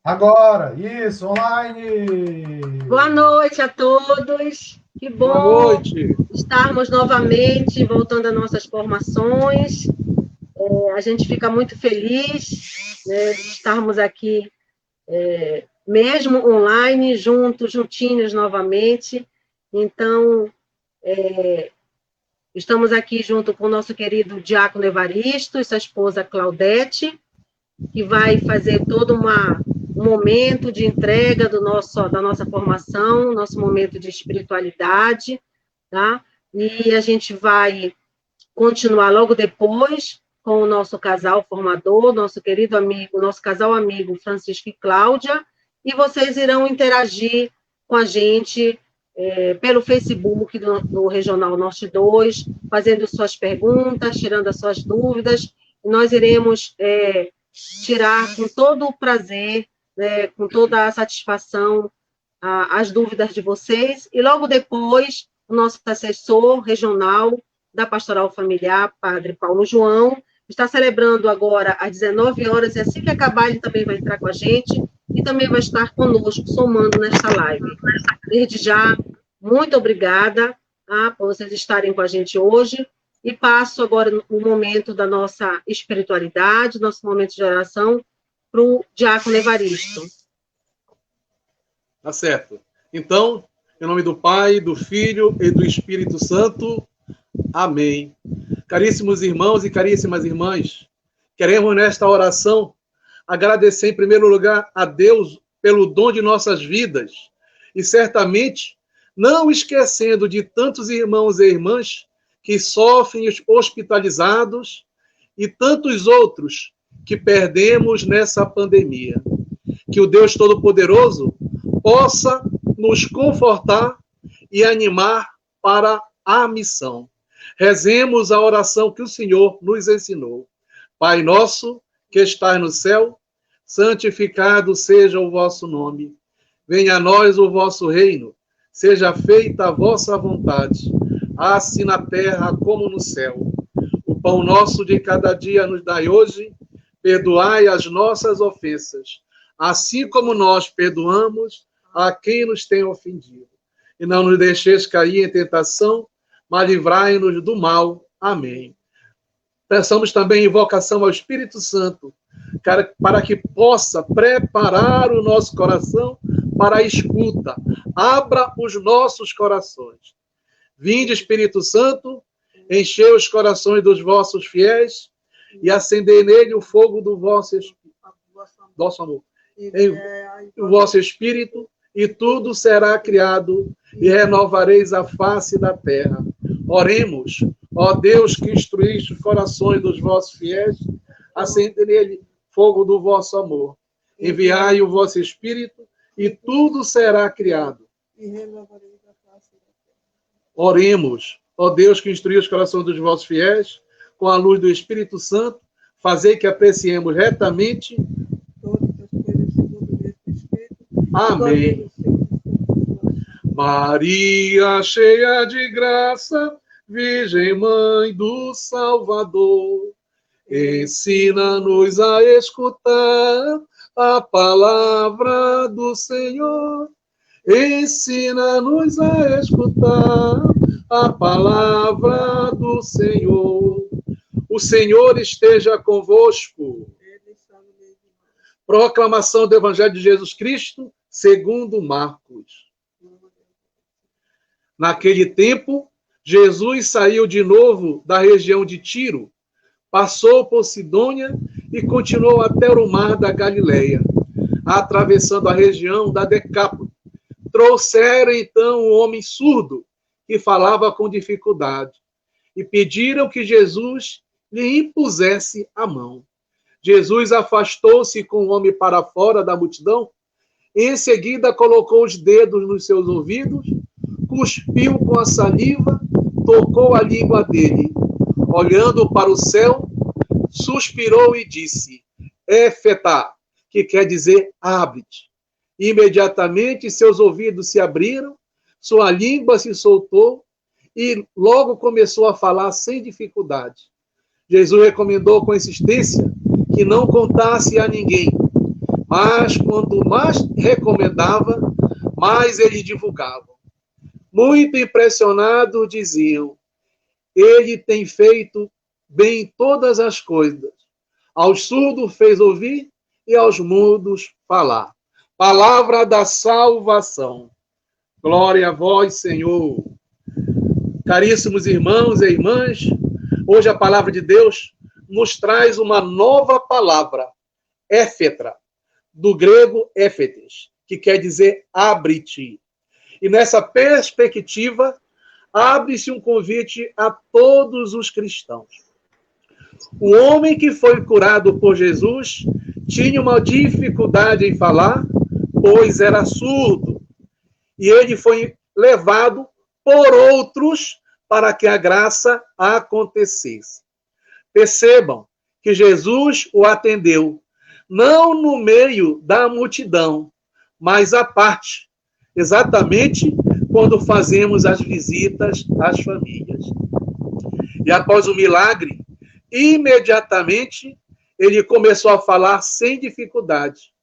Agora, isso, online! Boa noite a todos. Que Boa bom noite. estarmos novamente voltando às nossas formações. A gente fica muito feliz, né, de estarmos aqui, mesmo online, juntinhos novamente. Então, estamos aqui junto com o nosso querido Diácono Evaristo e sua esposa Claudete, que vai fazer todo um momento de entrega da nossa formação, nosso momento de espiritualidade, tá? E a gente vai continuar logo depois com o nosso casal formador, nosso querido amigo, nosso casal amigo Francisco e Cláudia, e vocês irão interagir com a gente pelo Facebook do Regional Norte 2, fazendo suas perguntas, tirando as suas dúvidas, e nós iremos tirar com todo o prazer, né, com toda a satisfação, as dúvidas de vocês, e logo depois, o nosso assessor regional da Pastoral Familiar, Padre Paulo João, está celebrando agora às 19 horas, e assim que acabar, ele também vai entrar com a gente, e também vai estar conosco, somando nesta live. Desde já, muito obrigada por vocês estarem com a gente hoje, e passo agora o momento da nossa espiritualidade, nosso momento de oração, para o Diácono Evaristo. Tá certo. Então, em nome do Pai, do Filho e do Espírito Santo, amém. Caríssimos irmãos e caríssimas irmãs, queremos nesta oração agradecer em primeiro lugar a Deus pelo dom de nossas vidas e certamente não esquecendo de tantos irmãos e irmãs que sofrem hospitalizados e tantos outros que perdemos nessa pandemia. Que o Deus Todo-Poderoso possa nos confortar e animar para a missão. Rezemos a oração que o Senhor nos ensinou. Pai nosso, que estás no céu, santificado seja o vosso nome. Venha a nós o vosso reino. Seja feita a vossa vontade, assim na terra como no céu. O pão nosso de cada dia nos dai hoje. Perdoai as nossas ofensas, assim como nós perdoamos a quem nos tem ofendido. E não nos deixeis cair em tentação, mas livrai-nos do mal. Amém. Peçamos também invocação ao Espírito Santo, para que possa preparar o nosso coração para a escuta. Abra os nossos corações. Vinde, Espírito Santo, enchei os corações dos vossos fiéis e acendei nele o fogo do vosso amor. O vosso Espírito, e tudo será criado, e renovareis a face da terra. Oremos, ó Deus, que instruíste os corações dos vossos fiéis, acendei nele fogo do vosso amor. Enviai o vosso Espírito, e tudo será criado. E renovareis a face da terra. Oremos, ó Deus, que instruí os corações dos vossos fiéis, com a luz do Espírito Santo, fazei que apreciemos retamente todas as coisas segundo o Espírito. Amém. Maria, cheia de graça, Virgem Mãe do Salvador, ensina-nos a escutar a palavra do Senhor. Ensina-nos a escutar a palavra do Senhor. O Senhor esteja convosco. Proclamação do Evangelho de Jesus Cristo, segundo Marcos. Naquele tempo, Jesus saiu de novo da região de Tiro, passou por Sidônia e continuou até o mar da Galileia, atravessando a região da Decápole. Trouxeram então um homem surdo que falava com dificuldade e pediram que Jesus lhe impusesse a mão. Jesus afastou-se com o homem para fora da multidão, em seguida colocou os dedos nos seus ouvidos, cuspiu com a saliva, tocou a língua dele. Olhando para o céu, suspirou e disse, Éfetá, que quer dizer abre-te. Imediatamente seus ouvidos se abriram, sua língua se soltou e logo começou a falar sem dificuldade. Jesus recomendou com insistência que não contasse a ninguém. mas quanto mais recomendava, mais eles divulgavam. Muito impressionados, diziam: ele tem feito bem todas as coisas. Aos surdos fez ouvir e aos mudos falar. Palavra da salvação. Glória a vós, Senhor. Caríssimos irmãos e irmãs, hoje a palavra de Deus nos traz uma nova palavra, éfetra, do grego éfetes, que quer dizer abre-te. E nessa perspectiva, abre-se um convite a todos os cristãos. O homem que foi curado por Jesus tinha uma dificuldade em falar, pois era surdo. E ele foi levado por outros para que a graça acontecesse. Percebam que Jesus o atendeu, não no meio da multidão, mas à parte, exatamente quando fazemos as visitas às famílias. E após o milagre, imediatamente ele começou a falar sem dificuldade.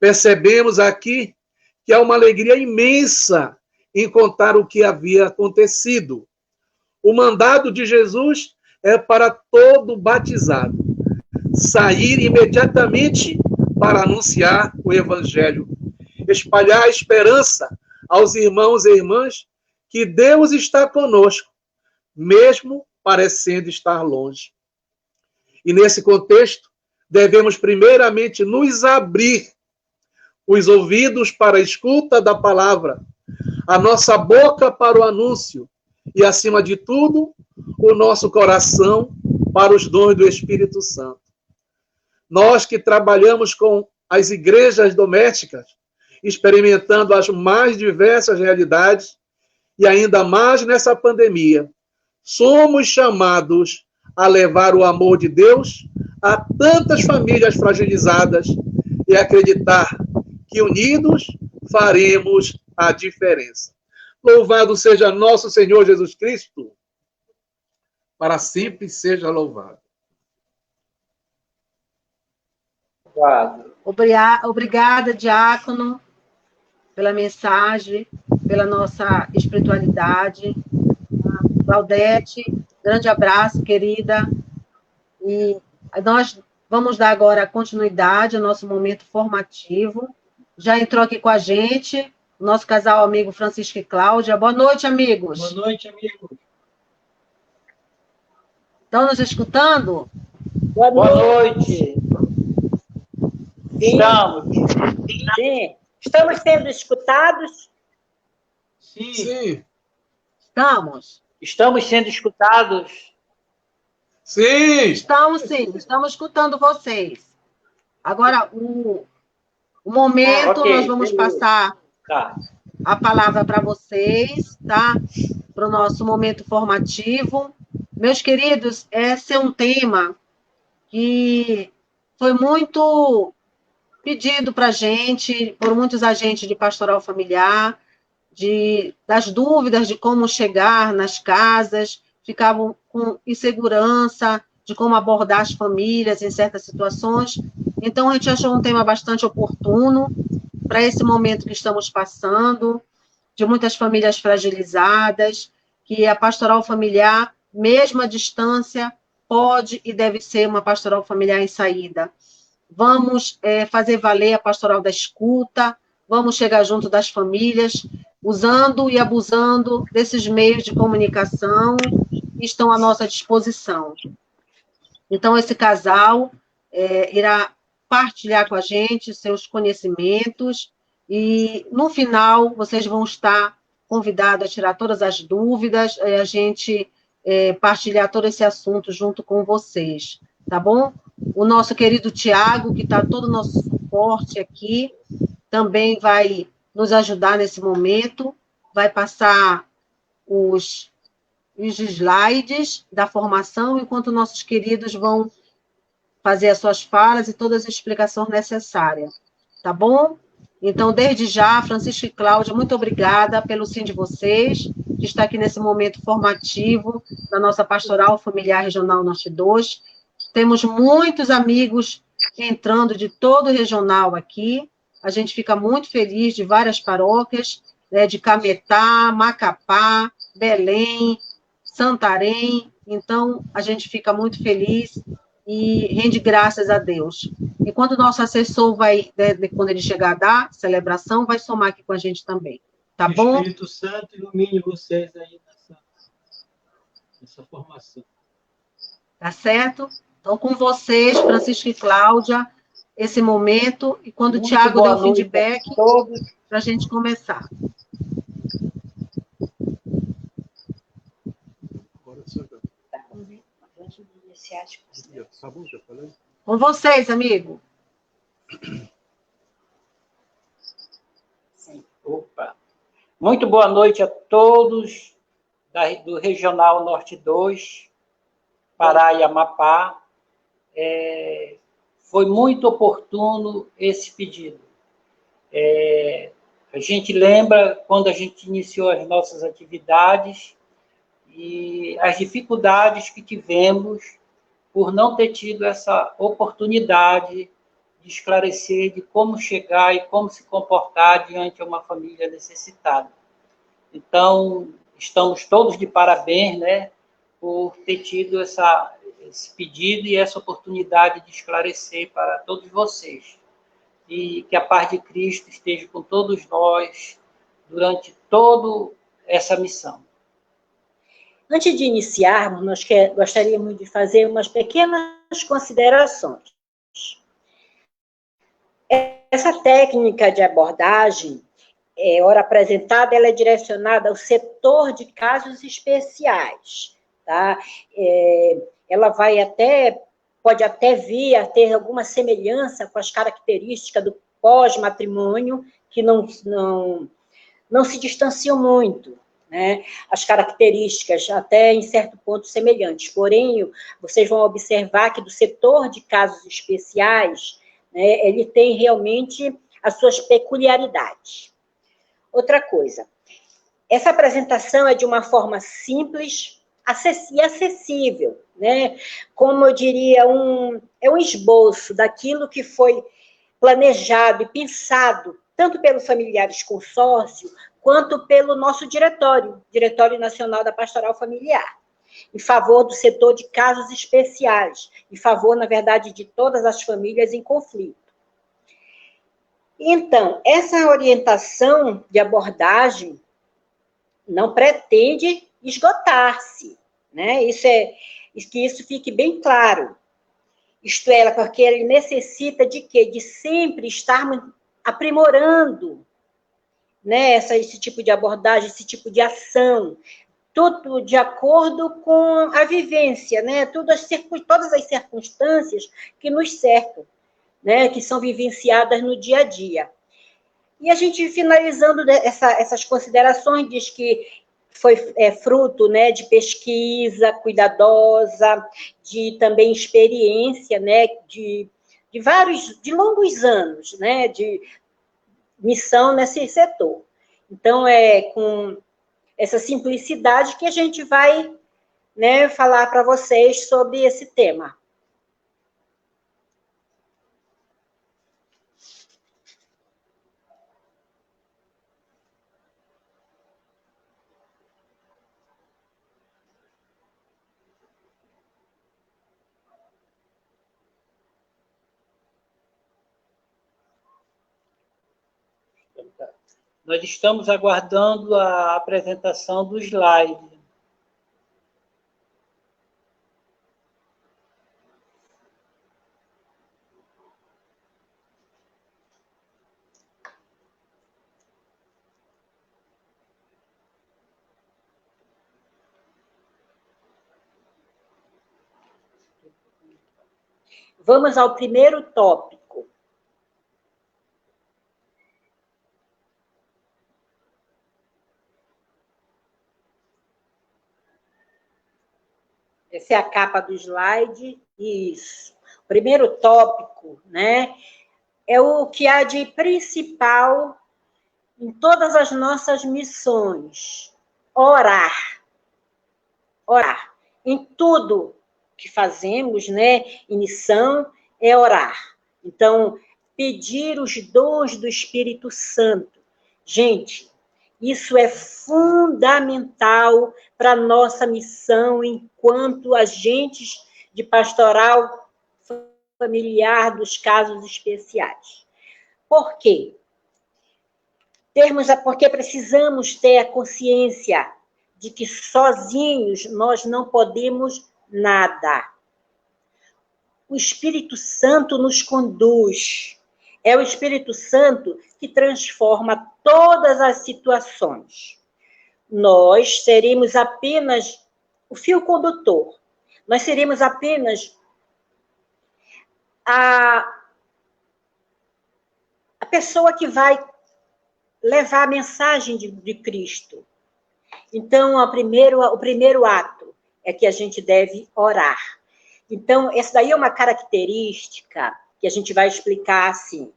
Percebemos aqui que há uma alegria imensa em contar o que havia acontecido. O mandado de Jesus é para todo batizado sair imediatamente para anunciar o evangelho, espalhar a esperança aos irmãos e irmãs que Deus está conosco, mesmo parecendo estar longe. E nesse contexto, devemos primeiramente nos abrir os ouvidos para a escuta da palavra, a nossa boca para o anúncio e, acima de tudo, o nosso coração para os dons do Espírito Santo. Nós que trabalhamos com as igrejas domésticas, experimentando as mais diversas realidades, e ainda mais nessa pandemia, somos chamados a levar o amor de Deus a tantas famílias fragilizadas e acreditar que unidos faremos a diferença. Louvado seja nosso Senhor Jesus Cristo, para sempre seja louvado. Obrigada, diácono, pela mensagem, pela nossa espiritualidade. Claudete, grande abraço, querida. E nós vamos dar agora continuidade ao nosso momento formativo. Já entrou aqui com a gente o nosso casal amigo Francisco e Cláudia. Boa noite, amigos. Boa noite, amigos. Estão nos escutando? Boa noite. Estamos. Sim. Estamos sendo escutados? Sim. Estamos. Estamos sendo escutados? Sim. Estamos sim, estamos escutando vocês. Agora, o momento, ok, nós vamos passar a palavra para vocês, tá? Para o nosso momento formativo. Meus queridos, esse é um tema que foi muito pedido para a gente, por muitos agentes de pastoral familiar, das dúvidas de como chegar nas casas, ficavam com insegurança de como abordar as famílias em certas situações. Então, a gente achou um tema bastante oportuno para esse momento que estamos passando, de muitas famílias fragilizadas, que a pastoral familiar, mesmo à distância, pode e deve ser uma pastoral familiar em saída. Vamos fazer valer a pastoral da escuta, vamos chegar junto das famílias, usando e abusando desses meios de comunicação que estão à nossa disposição. Então, esse casal irá partilhar com a gente seus conhecimentos e, no final, vocês vão estar convidados a tirar todas as dúvidas e a gente partilhar todo esse assunto junto com vocês, tá bom? O nosso querido Tiago, que está todo o nosso suporte aqui, também vai nos ajudar nesse momento, vai passar os slides da formação, enquanto nossos queridos vão fazer as suas falas e todas as explicações necessárias, tá bom? Então, desde já, Francisco e Cláudia, muito obrigada pelo sim de vocês, de estar aqui nesse momento formativo da nossa Pastoral Familiar Regional Norte 2. Temos muitos amigos entrando de todo o regional aqui. A gente fica muito feliz de várias paróquias, né, de Cametá, Macapá, Belém, Santarém. Então, a gente fica muito feliz e rende graças a Deus. E quando o nosso assessor vai, quando ele chegar da celebração, vai somar aqui com a gente também. Tá Que bom? o Espírito Santo ilumine vocês aí nessa formação. Tá certo? Então, com vocês, Francisco e Cláudia, esse momento, e quando Muito o Tiago der boa o noite feedback, a todos. para a gente começar. Vamos iniciar as considerações. Tá bom, já falei. Com vocês, amigo. Sim. Opa. Muito boa noite a todos do Regional Norte 2, Pará e Amapá. Foi muito oportuno esse pedido. A gente lembra quando a gente iniciou as nossas atividades e as dificuldades que tivemos por não ter tido essa oportunidade de esclarecer de como chegar e como se comportar diante de uma família necessitada. Então, estamos todos de parabéns, né, por ter tido esse pedido e essa oportunidade de esclarecer para todos vocês. E que a paz de Cristo esteja com todos nós durante toda essa missão. Antes de iniciarmos, nós gostaríamos de fazer umas pequenas considerações. Essa técnica de abordagem, ora apresentada, ela é direcionada ao setor de casos especiais, tá? Ela pode até vir a ter alguma semelhança com as características do pós-matrimônio, que não se distanciam muito, né? As características até em certo ponto semelhantes, porém, vocês vão observar que do setor de casos especiais, né, ele tem realmente as suas peculiaridades. Outra coisa, essa apresentação é de uma forma simples e acessível, né? Como eu diria, é um esboço daquilo que foi planejado e pensado tanto pelos familiares consórcio, quanto pelo nosso Diretório Nacional da Pastoral Familiar, em favor do setor de casos especiais, em favor, na verdade, de todas as famílias em conflito. Então, essa orientação de abordagem não pretende esgotar-se, né? Que isso fique bem claro. Isto é, porque ele necessita de quê? De sempre estarmos aprimorando, né, esse tipo de abordagem, esse tipo de ação, tudo de acordo com a vivência, né, todas as circunstâncias que nos cercam, né, que são vivenciadas no dia a dia. E a gente, finalizando essas considerações, diz que foi fruto, né, de pesquisa cuidadosa, de também experiência, né, de longos anos, né, de missão nesse setor. Então, é com essa simplicidade que a gente vai, né, falar para vocês sobre esse tema. Nós estamos aguardando a apresentação do slide. Vamos ao primeiro tópico. Essa é a capa do slide. Isso. O primeiro tópico, né, é o que há de principal em todas as nossas missões. Orar. Em tudo que fazemos, né, em missão, é orar. Então, pedir os dons do Espírito Santo. Gente, isso é fundamental para a nossa missão enquanto agentes de pastoral familiar dos casos especiais. Por quê? Porque precisamos ter a consciência de que sozinhos nós não podemos nada. O Espírito Santo nos conduz. É o Espírito Santo que transforma todas as situações. Nós seremos apenas o fio condutor. Nós seremos apenas a pessoa que vai levar a mensagem de Cristo. Então, o primeiro ato é que a gente deve orar. Então, essa daí é uma característica que a gente vai explicar assim.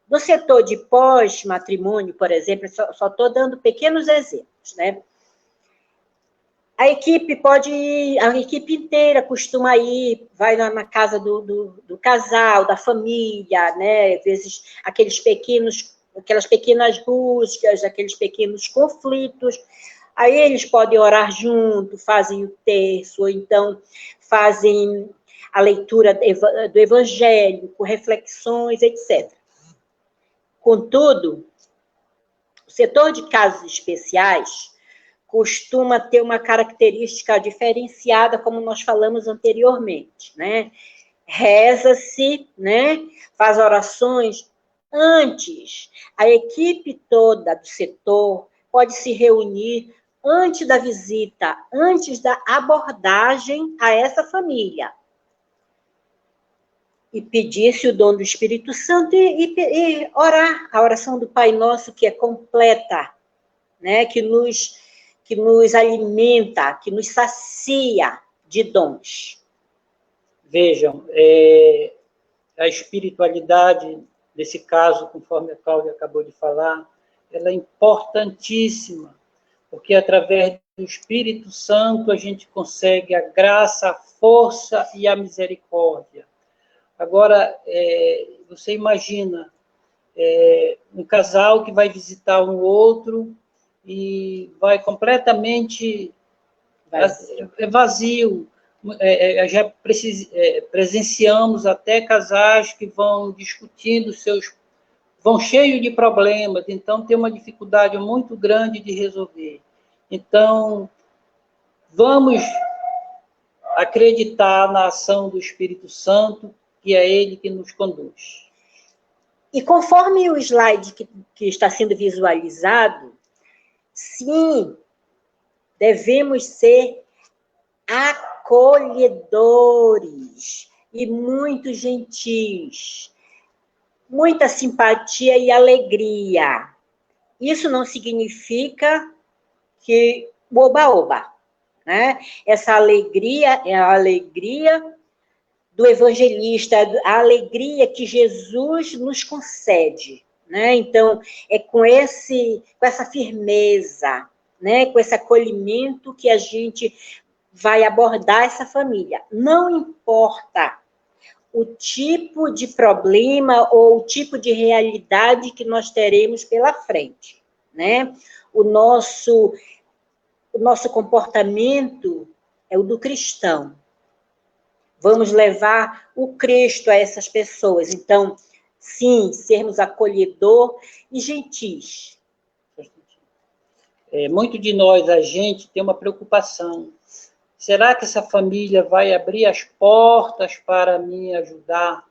No setor de pós-matrimônio, por exemplo, só estou dando pequenos exemplos, né? A equipe inteira costuma ir, vai na casa do casal, da família, né? Às vezes aquelas pequenas rusgas, aqueles pequenos conflitos. Aí eles podem orar junto, fazem o terço, ou então fazem a leitura do Evangelho, com reflexões, etc. Contudo, o setor de casos especiais costuma ter uma característica diferenciada, como nós falamos anteriormente, né? Reza-se, né? Faz orações antes. A equipe toda do setor pode se reunir antes da visita, antes da abordagem a essa família. E pedir-se o dom do Espírito Santo e orar a oração do Pai Nosso, que é completa, né? Que nos alimenta, que nos sacia de dons. Vejam, a espiritualidade, nesse caso, conforme a Cláudia acabou de falar, ela é importantíssima, porque através do Espírito Santo a gente consegue a graça, a força e a misericórdia. Agora, você imagina um casal que vai visitar um outro e vai completamente vazio. Já presenciamos até casais que vão discutindo vão cheios de problemas, então tem uma dificuldade muito grande de resolver. Então, vamos acreditar na ação do Espírito Santo, que é ele que nos conduz. E conforme o slide que está sendo visualizado, sim, devemos ser acolhedores e muito gentis, muita simpatia e alegria. Isso não significa que oba-oba, né? Essa alegria é a alegria do evangelista, a alegria que Jesus nos concede, né? Então, é com essa firmeza, né? Com esse acolhimento que a gente vai abordar essa família. Não importa o tipo de problema ou o tipo de realidade que nós teremos pela frente, né? O nosso comportamento é o do cristão. Vamos levar o Cristo a essas pessoas. Então, sim, sermos acolhedor e gentis. Muito de nós, a gente, tem uma preocupação. Será que essa família vai abrir as portas para me ajudar?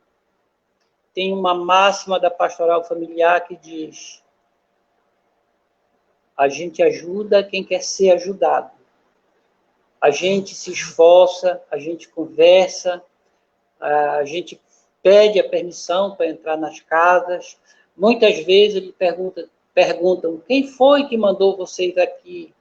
Tem uma máxima da pastoral familiar que diz: a gente ajuda quem quer ser ajudado. A gente se esforça, a gente conversa, a gente pede a permissão para entrar nas casas. Muitas vezes eles perguntam: quem foi que mandou vocês aqui?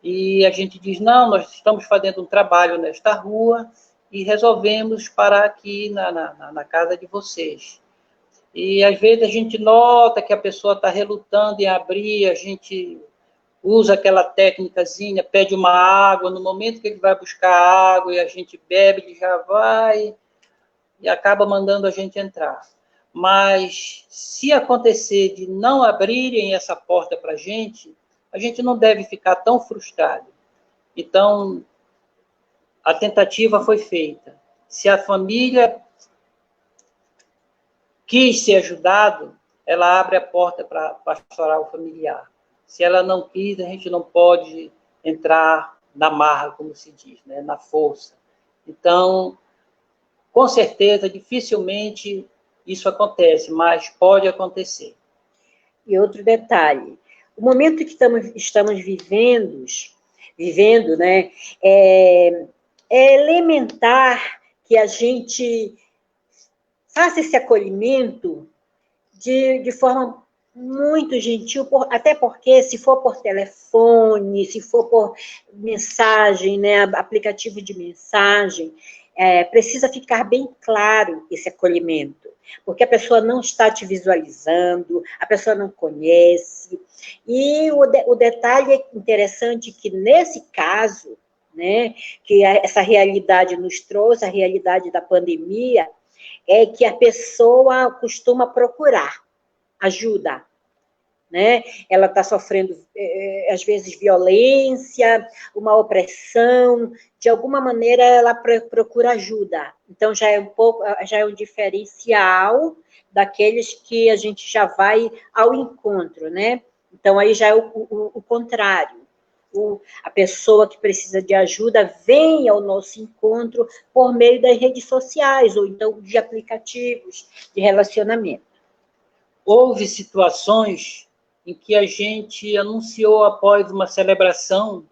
E a gente diz: não, nós estamos fazendo um trabalho nesta rua e resolvemos parar aqui na casa de vocês. E às vezes a gente nota que a pessoa está relutando em abrir, a gente usa aquela técnicazinha, pede uma água, no momento que ele vai buscar água e a gente bebe, ele já vai e acaba mandando a gente entrar. mas se acontecer de não abrirem essa porta para a gente não deve ficar tão frustrado. Então, a tentativa foi feita. Se a família quis ser ajudado, ela abre a porta para pastoral familiar. Se ela não quis, a gente não pode entrar na marra, como se diz, né? Na força. Então, com certeza, dificilmente isso acontece, mas pode acontecer. E outro detalhe, o momento que estamos vivendo, né, é elementar que a gente faça esse acolhimento de forma muito gentil, até porque se for por telefone, se for por mensagem, né, aplicativo de mensagem, precisa ficar bem claro esse acolhimento, porque a pessoa não está te visualizando, a pessoa não conhece, e o detalhe interessante que nesse caso, né, que essa realidade nos trouxe, a realidade da pandemia, é que a pessoa costuma procurar ajuda, né? Ela está sofrendo, às vezes, violência, uma opressão, de alguma maneira ela procura ajuda. Então, já é um diferencial daqueles que a gente já vai ao encontro, né? Então, aí já é o contrário. A pessoa que precisa de ajuda vem ao nosso encontro por meio das redes sociais, ou então de aplicativos de relacionamento. Houve situações em que a gente anunciou após uma celebração,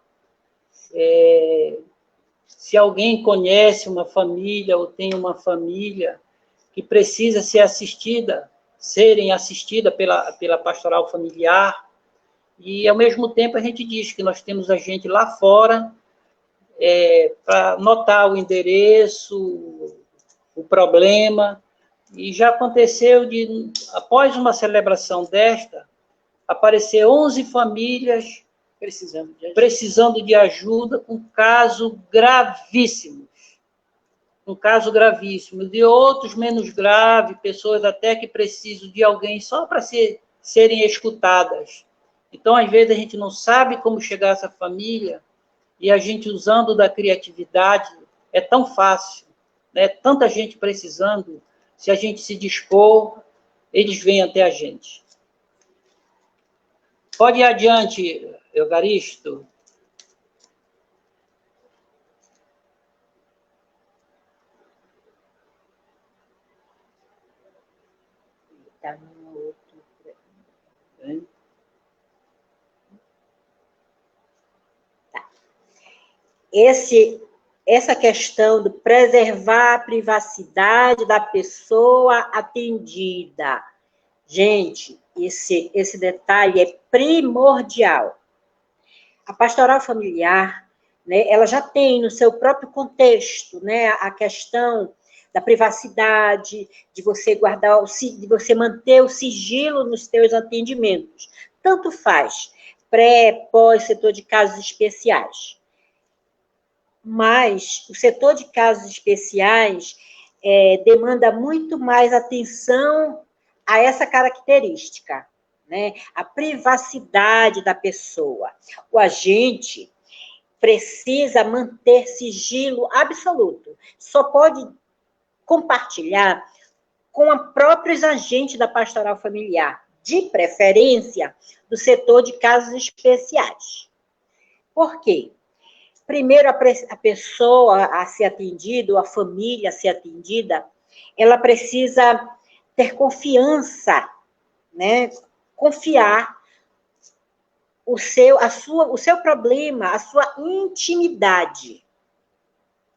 se alguém conhece uma família ou tem uma família que precisa serem assistida pela pastoral familiar, e, ao mesmo tempo, a gente diz que nós temos a gente lá fora para notar o endereço, o problema. E já aconteceu após uma celebração desta, aparecer 11 famílias precisando de ajuda com casos gravíssimos. E outros menos graves, pessoas até que precisam de alguém só para serem escutadas. Então, às vezes, a gente não sabe como chegar a essa família, e a gente, usando da criatividade, é tão fácil, né? Tanta gente precisando. Se a gente se dispor, eles vêm até a gente. Pode ir adiante, Evaristo. Tá no outro. Tá. Essa questão de preservar a privacidade da pessoa atendida. Gente, esse detalhe é primordial. A pastoral familiar, né, ela já tem no seu próprio contexto, né, a questão da privacidade, de você guardar, de você manter o sigilo nos seus atendimentos. Tanto faz, pré, pós, setor de casos especiais. Mas o setor de casos especiais demanda muito mais atenção a essa característica, né? A privacidade da pessoa. O agente precisa manter sigilo absoluto. Só pode compartilhar com os próprios agentes da pastoral familiar, de preferência do setor de casos especiais. Por quê? Primeiro, a pessoa a ser atendida, ou a família a ser atendida, ela precisa ter confiança, né? Confiar o seu problema, a sua intimidade.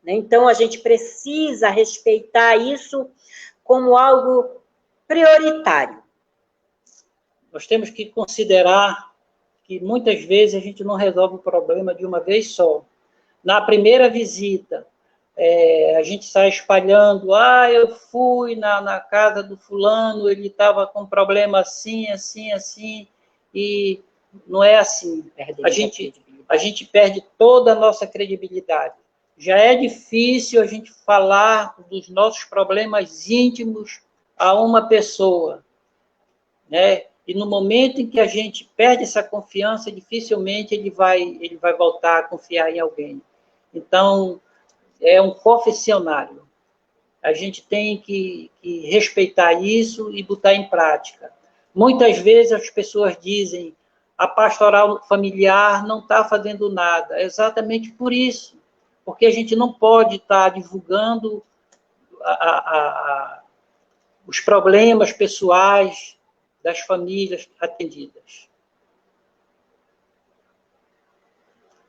Né? Então, a gente precisa respeitar isso como algo prioritário. Nós temos que considerar que muitas vezes a gente não resolve o problema de uma vez só. Na primeira visita, a gente sai espalhando, eu fui na casa do fulano, ele estava com problema assim, assim, assim, e não é assim. A gente perde toda a nossa credibilidade. Já é difícil a gente falar dos nossos problemas íntimos a uma pessoa, né? E no momento em que a gente perde essa confiança, dificilmente ele vai voltar a confiar em alguém. Então, é um confessionário. A gente tem que respeitar isso e botar em prática. Muitas vezes as pessoas dizem a pastoral familiar não está fazendo nada. É exatamente por isso. Porque a gente não pode estar divulgando os problemas pessoais das famílias atendidas.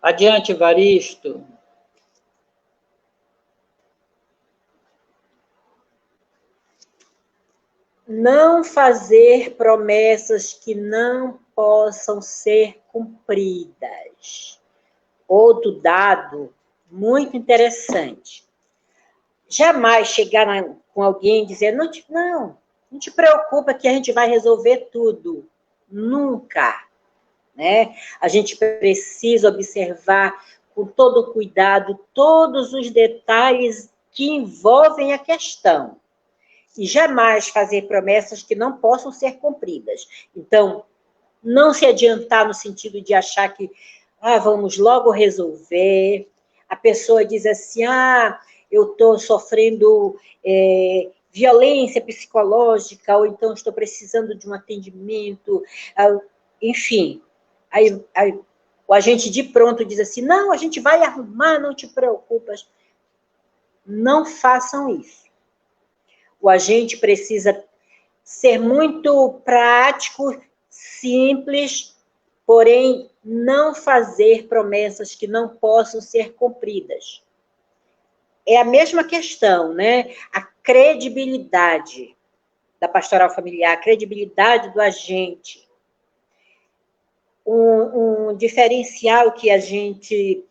Adiante, Evaristo. Não fazer promessas que não possam ser cumpridas. Outro dado muito interessante. Jamais chegar com alguém e dizer, não te preocupa que a gente vai resolver tudo. Nunca. Né? A gente precisa observar com todo cuidado todos os detalhes que envolvem a questão. E jamais fazer promessas que não possam ser cumpridas. Então, não se adiantar no sentido de achar que vamos logo resolver. A pessoa diz assim, eu estou sofrendo violência psicológica, ou então estou precisando de um atendimento, enfim. Aí o agente de pronto diz assim, não, a gente vai arrumar, não te preocupas. Não façam isso. O agente precisa ser muito prático, simples, porém não fazer promessas que não possam ser cumpridas. É a mesma questão, né? A credibilidade da pastoral familiar, a credibilidade do agente. Um diferencial que a gente,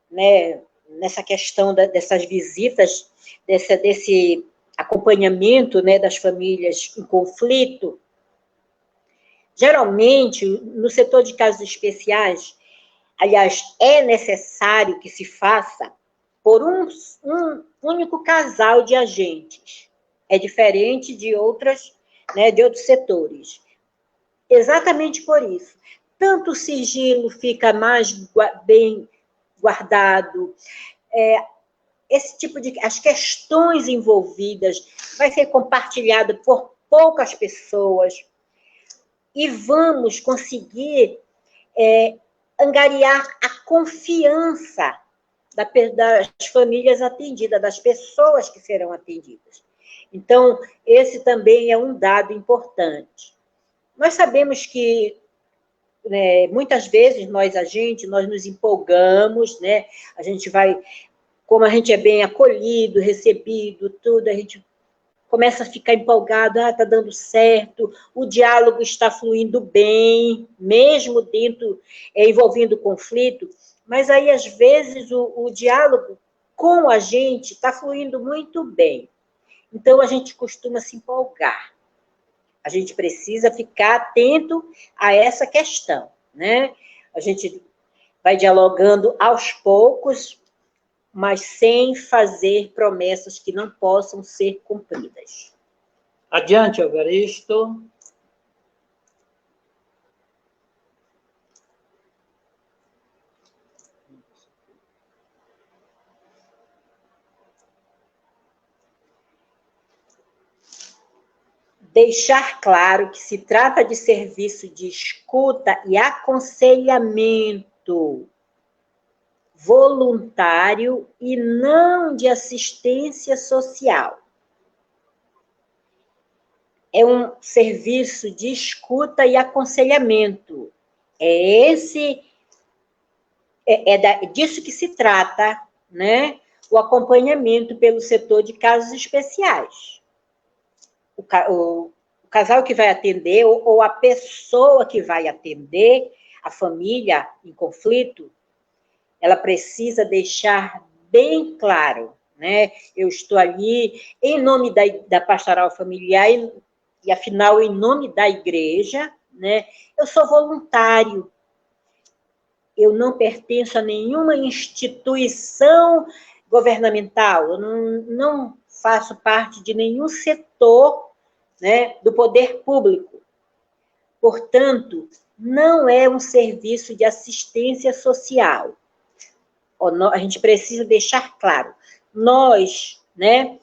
né, nessa questão dessas visitas, desse acompanhamento, né, das famílias em conflito, geralmente, no setor de casos especiais, aliás, é necessário que se faça por um único casal de agentes. É diferente de outros setores. Exatamente por isso. Tanto o sigilo fica mais bem guardado, esse tipo de... As questões envolvidas vai ser compartilhado por poucas pessoas e vamos conseguir angariar a confiança das famílias atendidas, das pessoas que serão atendidas. Então, esse também é um dado importante. Nós sabemos que, muitas vezes, nós agentes, nós nos empolgamos, né? A gente vai... Como a gente é bem acolhido, recebido, tudo, a gente começa a ficar empolgado, está dando certo, o diálogo está fluindo bem, mesmo envolvendo conflito, mas aí, às vezes, o diálogo com a gente está fluindo muito bem. Então, a gente costuma se empolgar. A gente precisa ficar atento a essa questão, né? A gente vai dialogando aos poucos, mas sem fazer promessas que não possam ser cumpridas. Adiante, Evaristo. Deixar claro que se trata de serviço de escuta e aconselhamento voluntário e não de assistência social. É um serviço de escuta e aconselhamento. É disso que se trata, né? O acompanhamento pelo setor de casos especiais. O casal que vai atender, ou a pessoa que vai atender, a família em conflito, ela precisa deixar bem claro, né? Eu estou ali em nome da pastoral familiar e, afinal, em nome da igreja, né? Eu sou voluntário. Eu não pertenço a nenhuma instituição governamental. Eu não faço parte de nenhum setor né, do poder público. Portanto, não é um serviço de assistência social. A gente precisa deixar claro. Nós, né,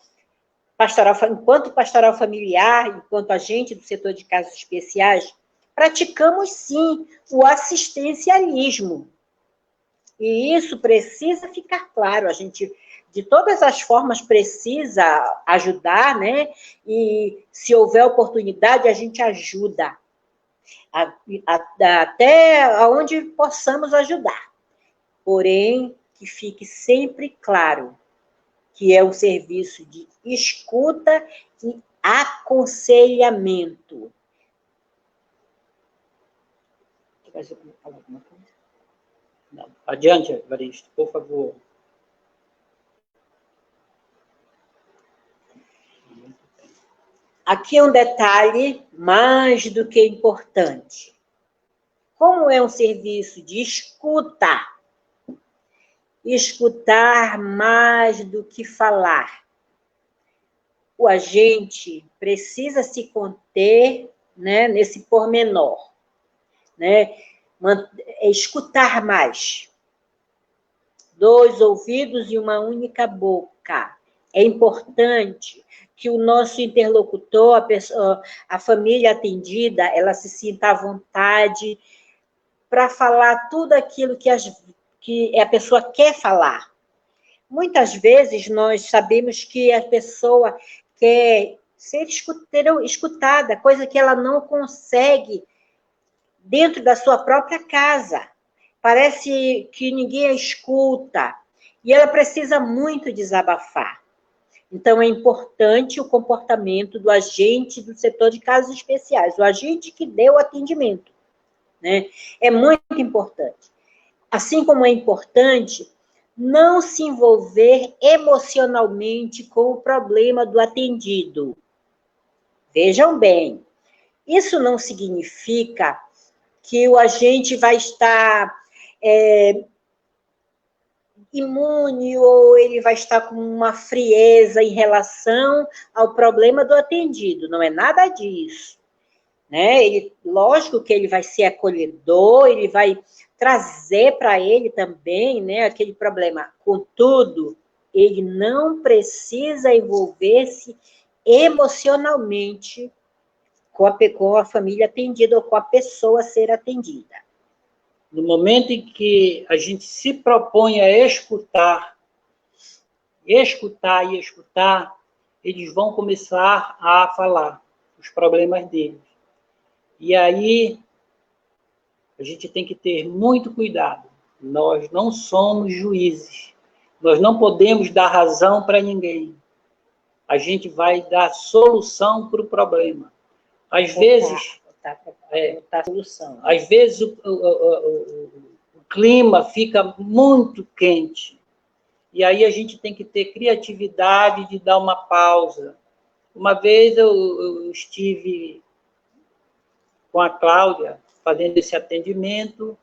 enquanto pastoral familiar, enquanto agente do setor de casos especiais, praticamos, sim, o assistencialismo. E isso precisa ficar claro. A gente, de todas as formas, precisa ajudar, né? E, se houver oportunidade, a gente ajuda. Até onde possamos ajudar. Porém, que fique sempre claro que é um serviço de escuta e aconselhamento. Você vai falar alguma coisa? Não. Adiante, Evaristo, por favor. Aqui é um detalhe mais do que importante. Como é um serviço de escuta, escutar mais do que falar. O agente precisa se conter, né, nesse pormenor, né, escutar mais. 2 ouvidos e uma única boca. É importante que o nosso interlocutor, a família atendida, ela se sinta à vontade para falar tudo aquilo que a pessoa quer falar. Muitas vezes nós sabemos que a pessoa quer ser escutada, coisa que ela não consegue dentro da sua própria casa. Parece que ninguém a escuta e ela precisa muito desabafar. Então, é importante o comportamento do agente do setor de casos especiais, o agente que deu o atendimento, né? É muito importante. Assim como é importante não se envolver emocionalmente com o problema do atendido. Vejam bem, isso não significa que o agente vai estar imune ou ele vai estar com uma frieza em relação ao problema do atendido. Não é nada disso, né? Lógico que ele vai ser acolhedor, ele vai trazer para ele também, né, aquele problema. Contudo, ele não precisa envolver-se emocionalmente com a família atendida ou com a pessoa a ser atendida. No momento em que a gente se propõe a escutar, eles vão começar a falar os problemas deles. E aí, a gente tem que ter muito cuidado. Nós não somos juízes. Nós não podemos dar razão para ninguém. A gente vai dar solução para o problema. Às vezes... Às vezes o clima fica muito quente. E aí a gente tem que ter criatividade de dar uma pausa. Uma vez eu estive com a Cláudia fazendo esse atendimento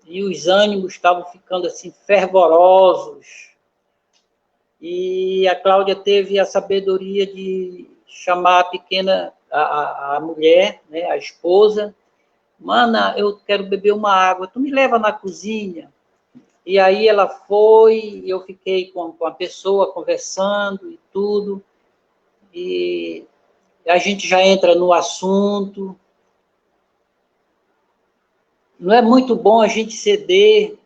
e os ânimos estavam ficando assim fervorosos. E a Cláudia teve a sabedoria de chamar a mulher, né, a esposa. Mana, eu quero beber uma água, tu me leva na cozinha? E aí ela foi, eu fiquei com a pessoa conversando e tudo, e a gente já entra no assunto. Não é muito bom a gente ceder,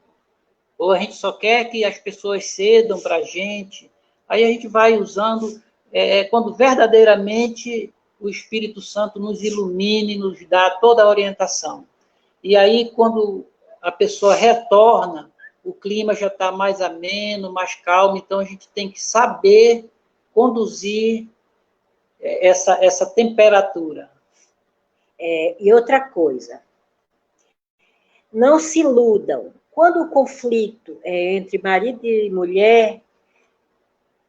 ou a gente só quer que as pessoas cedam para a gente. Aí a gente vai usando, quando verdadeiramente o Espírito Santo nos ilumine, nos dá toda a orientação. E aí, quando a pessoa retorna, o clima já está mais ameno, mais calmo, então a gente tem que saber conduzir essa temperatura. E outra coisa, não se iludam. Quando o conflito é entre marido e mulher,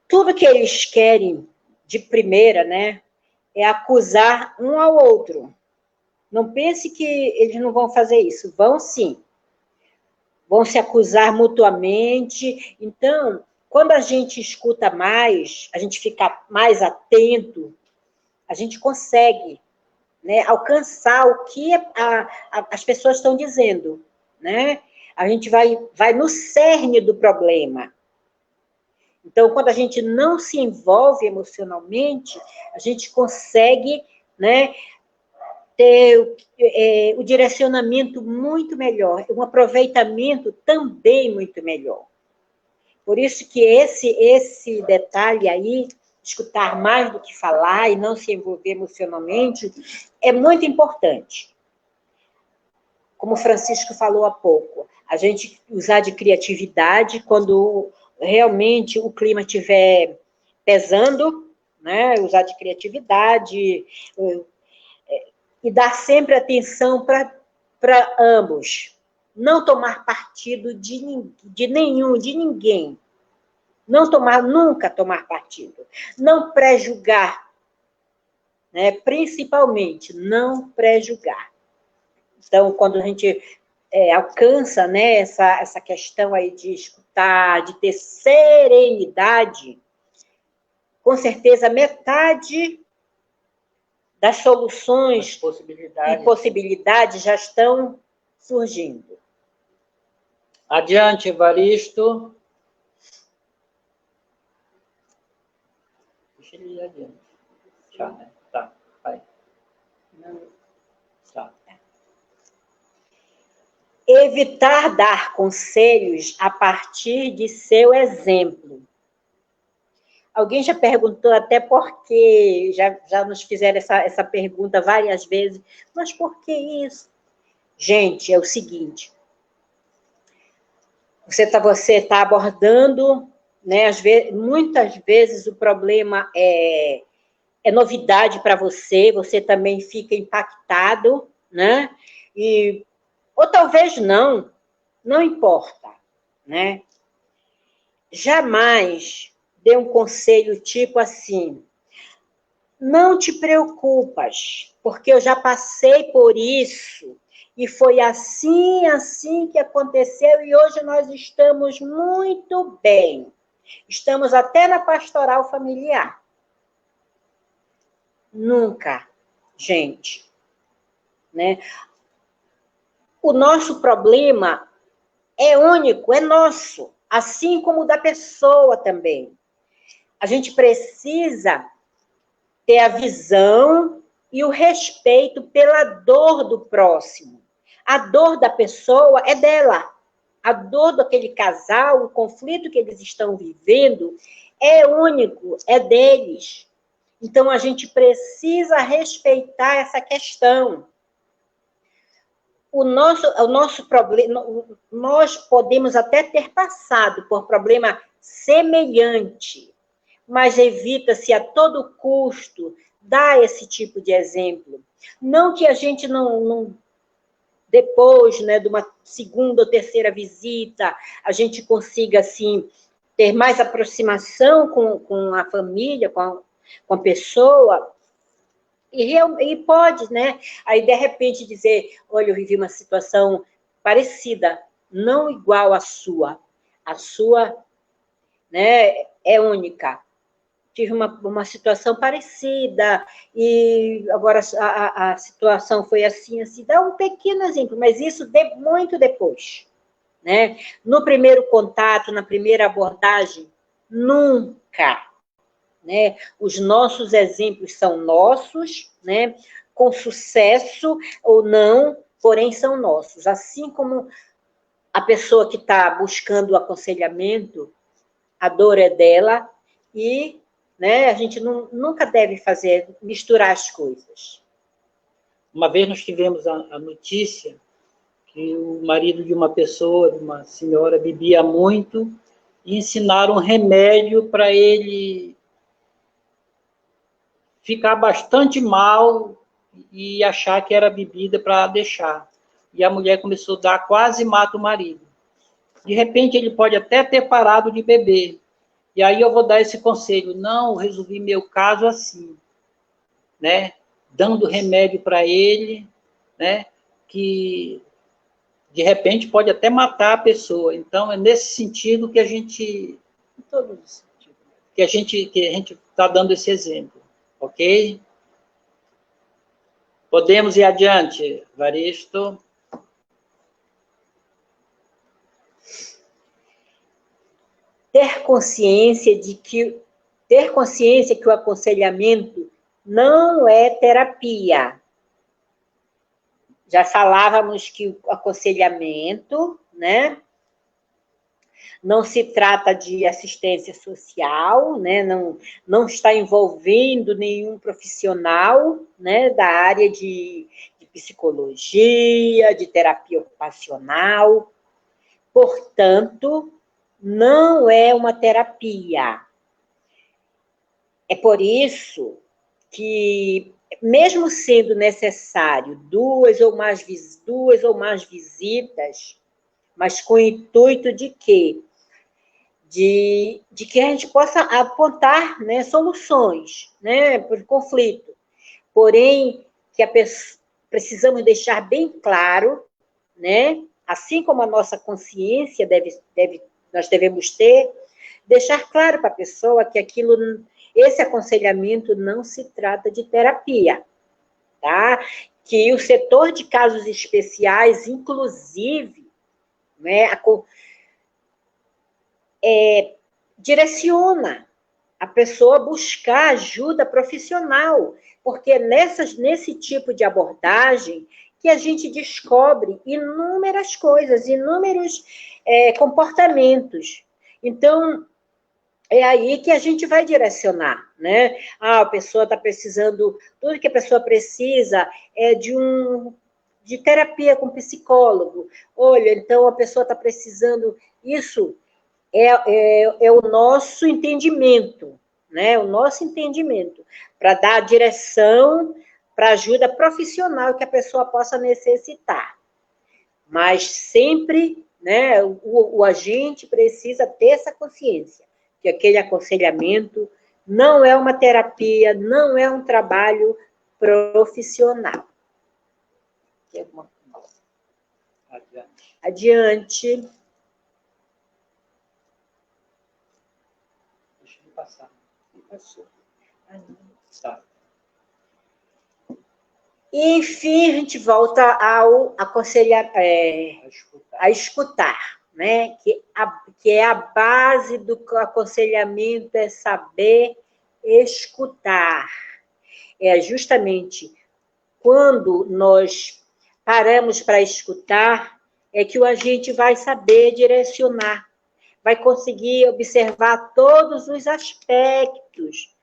tudo que eles querem de primeira, né, é acusar um ao outro. Não pense que eles não vão fazer isso. Vão sim. Vão se acusar mutuamente. Então, quando a gente escuta mais, a gente fica mais atento, a gente consegue, né, alcançar o que as pessoas estão dizendo, né? A gente vai no cerne do problema. Então, quando a gente não se envolve emocionalmente, a gente consegue, né, ter o direcionamento muito melhor, um aproveitamento também muito melhor. Por isso que esse detalhe aí, escutar mais do que falar e não se envolver emocionalmente, é muito importante. Como o Francisco falou há pouco, a gente usar de criatividade quando realmente o clima estiver pesando, né? Usar de criatividade e dar sempre atenção para ambos. Não tomar partido de ninguém. Nunca tomar partido. Não pré-julgar, né? Principalmente, não pré-julgar. Então, quando a gente alcança, né, essa questão aí de escutar, de ter serenidade, com certeza metade das soluções e possibilidades já estão surgindo. Adiante, Evaristo. Deixa ele ir adiante. Já, né? Tá, vai. Tá. Evitar dar conselhos a partir de seu exemplo. Alguém já perguntou até por quê, já nos fizeram essa pergunta várias vezes, mas por que isso? Gente, é o seguinte, você tá abordando, né, muitas vezes o problema é novidade para você, você também fica impactado, né, ou talvez não importa, né, jamais dê um conselho tipo assim, não te preocupas, porque eu já passei por isso, e foi assim que aconteceu, e hoje nós estamos muito bem. Estamos até na pastoral familiar. Nunca, gente, né? O nosso problema é único, é nosso, assim como o da pessoa também. A gente precisa ter a visão e o respeito pela dor do próximo. A dor da pessoa é dela. A dor daquele casal, o conflito que eles estão vivendo, é único, é deles. Então, a gente precisa respeitar essa questão. O nosso problema, nós podemos até ter passado por problema semelhante, mas evita-se a todo custo dar esse tipo de exemplo. Não que a gente não depois, né, de uma segunda ou terceira visita, a gente consiga, assim, ter mais aproximação com a família, com a pessoa, e pode, né, aí de repente dizer, olha, eu vivi uma situação parecida, não igual à sua, né, é única. Tive uma situação parecida, e agora a situação foi assim, dá um pequeno exemplo, mas isso muito depois, né? No primeiro contato, na primeira abordagem, nunca, né? Os nossos exemplos são nossos, né? Com sucesso ou não, porém são nossos. Assim como a pessoa que está buscando o aconselhamento, a dor é dela, e, né, a gente nunca deve misturar as coisas. Uma vez nós tivemos a notícia que o marido de uma pessoa, de uma senhora, bebia muito, e ensinaram um remédio para ele ficar bastante mal e achar que era bebida para deixar. E a mulher começou a dar, quase mata o marido. De repente, ele pode até ter parado de beber. E aí eu vou dar esse conselho. Não, resolvi meu caso assim, né? Dando remédio para ele, né? Que, de repente, pode até matar a pessoa. Então, é nesse sentido que a gente... que a gente está dando esse exemplo, ok? Podemos ir adiante, Evaristo. Ter consciência que o aconselhamento não é terapia. Já falávamos que o aconselhamento, né, não se trata de assistência social, né, não está envolvendo nenhum profissional, né, da área de psicologia, de terapia ocupacional. Portanto, não é uma terapia. É por isso que, mesmo sendo necessário duas ou mais visitas, mas com o intuito de quê? De que a gente possa apontar, né, soluções, né, para o conflito. Porém, precisamos deixar bem claro, né, assim como a nossa consciência nós devemos ter, deixar claro para a pessoa que esse aconselhamento não se trata de terapia, tá? Que o setor de casos especiais, inclusive, né, direciona a pessoa a buscar ajuda profissional, porque nesse tipo de abordagem que a gente descobre inúmeras coisas, inúmeros comportamentos. Então, é aí que a gente vai direcionar, né? A pessoa está precisando, tudo que a pessoa precisa é de terapia com psicólogo. Olha, então a pessoa está precisando, isso é o nosso entendimento, né? O nosso entendimento, para dar a direção para ajuda profissional que a pessoa possa necessitar. Mas sempre, né, o agente precisa ter essa consciência, que aquele aconselhamento não é uma terapia, não é um trabalho profissional. Tem alguma coisa? Adiante. Deixa eu passar. Passou. Tá. E, enfim, a gente volta ao aconselhar, a escutar, né? Que é a base do aconselhamento, é saber escutar. É justamente quando nós paramos para escutar, é que o agente vai saber direcionar, vai conseguir observar todos os aspectos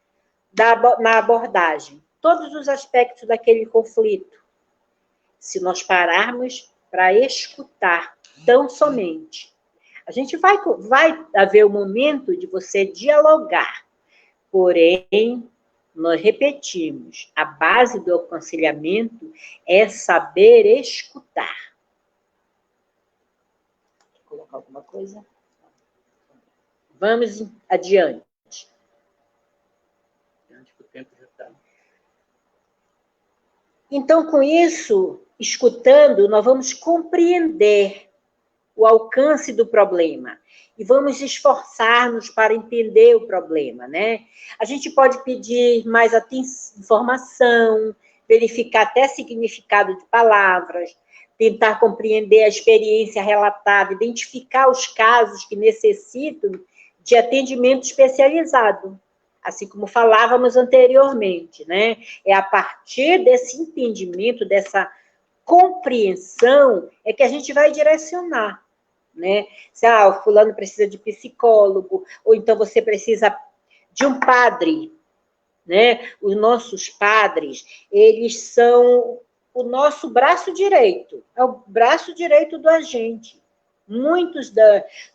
na abordagem, todos os aspectos daquele conflito. Se nós pararmos para escutar tão somente, a gente vai haver o momento de você dialogar, porém, nós repetimos, a base do aconselhamento é saber escutar. Quer colocar alguma coisa? Vamos adiante. Então, com isso, escutando, nós vamos compreender o alcance do problema e vamos esforçar-nos para entender o problema, né? A gente pode pedir mais informação, verificar até significado de palavras, tentar compreender a experiência relatada, identificar os casos que necessitam de atendimento especializado, assim como falávamos anteriormente, né? É a partir desse entendimento, dessa compreensão, é que a gente vai direcionar, né? Se o fulano precisa de psicólogo, ou então você precisa de um padre, né? Os nossos padres, eles são o nosso braço direito, é o braço direito do agente. Muitos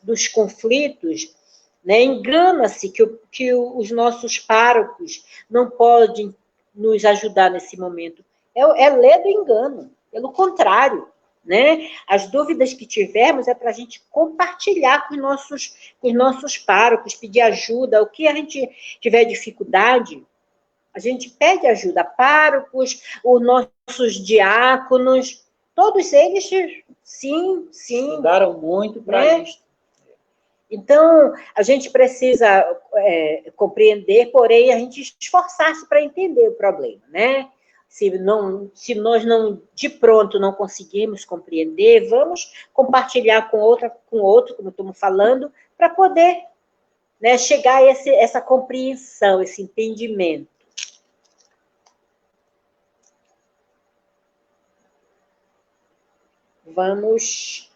dos conflitos, né, engana-se que os nossos párocos não podem nos ajudar nesse momento. É ler do engano, pelo contrário, né? As dúvidas que tivermos é para a gente compartilhar com os nossos párocos, pedir ajuda. O que a gente tiver dificuldade, a gente pede ajuda. Párocos, os nossos diáconos, todos eles, sim. Estudaram muito para né? isso. Então, a gente precisa compreender, porém, a gente esforçar-se para entender o problema, né? Se nós não, de pronto, não conseguimos compreender, vamos compartilhar com outro, como estamos falando, para poder, né, chegar a essa compreensão, esse entendimento. Vamos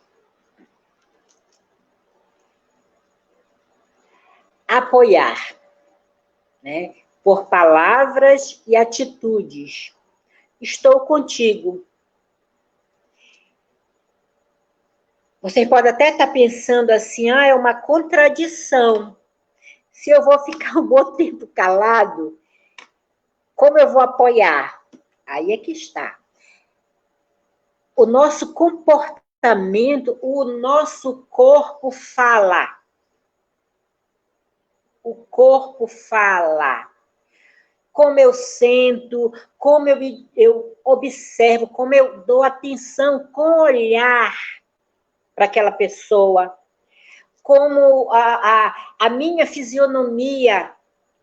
apoiar, né, por palavras e atitudes. Estou contigo. Você pode até estar pensando assim, é uma contradição. Se eu vou ficar um bom tempo calado, como eu vou apoiar? Aí é que está. O nosso comportamento, o nosso corpo fala. O corpo fala. Como eu sento, como eu observo, como eu dou atenção com olhar para aquela pessoa, como a minha fisionomia,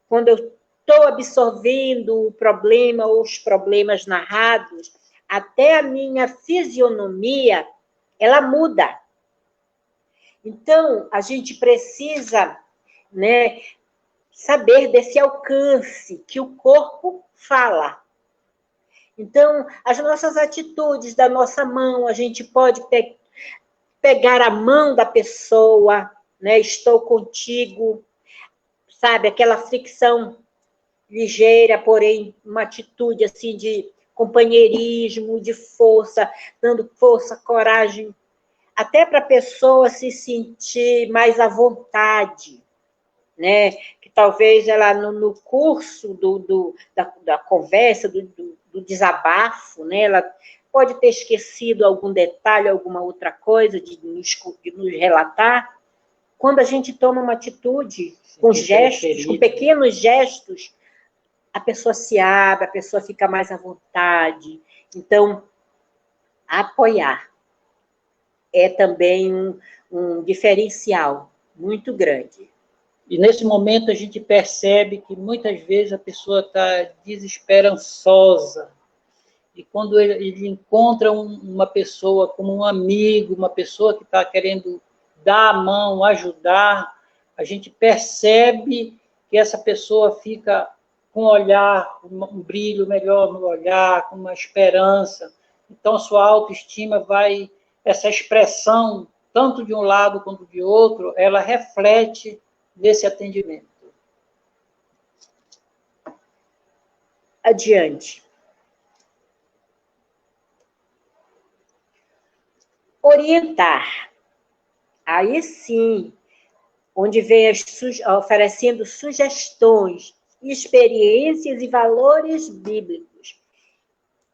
quando eu estou absorvendo o problema ou os problemas narrados, até a minha fisionomia, ela muda. Então, a gente precisa, né, saber desse alcance que o corpo fala. Então, as nossas atitudes da nossa mão, a gente pode pegar a mão da pessoa, né? Estou contigo, sabe? Aquela fricção ligeira, porém, uma atitude assim de companheirismo, de força, dando força, coragem, até para a pessoa se sentir mais à vontade, né? Que talvez ela, no curso da conversa, do desabafo, né? Ela pode ter esquecido algum detalhe, alguma outra coisa de nos relatar. Quando a gente toma uma atitude com gestos, com pequenos gestos, a pessoa se abre, a pessoa fica mais à vontade. Então, apoiar é também um diferencial muito grande. E nesse momento a gente percebe que muitas vezes a pessoa está desesperançosa. E quando ele encontra uma pessoa como um amigo, uma pessoa que está querendo dar a mão, ajudar, a gente percebe que essa pessoa fica com um olhar, um brilho melhor no olhar, com uma esperança. Então, sua autoestima vai, essa expressão, tanto de um lado quanto de outro, ela reflete nesse atendimento. Adiante. Orientar. Aí sim, onde vem oferecendo sugestões, experiências e valores bíblicos.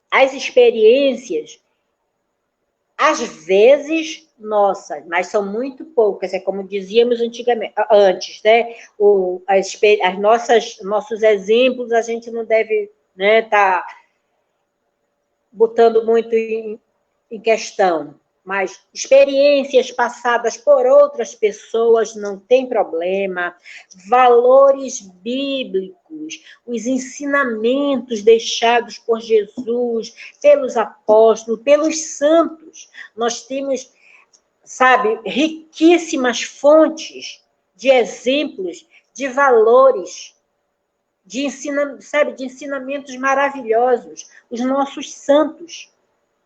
As experiências, às vezes, nossas, mas são muito poucas, é como dizíamos antes, né? Nossos exemplos, a gente não deve, né, tá botando muito em questão. Mas experiências passadas por outras pessoas não tem problema. Valores bíblicos, os ensinamentos deixados por Jesus, pelos apóstolos, pelos santos. Nós temos, sabe, riquíssimas fontes de exemplos, de valores, de ensinamentos maravilhosos, os nossos santos,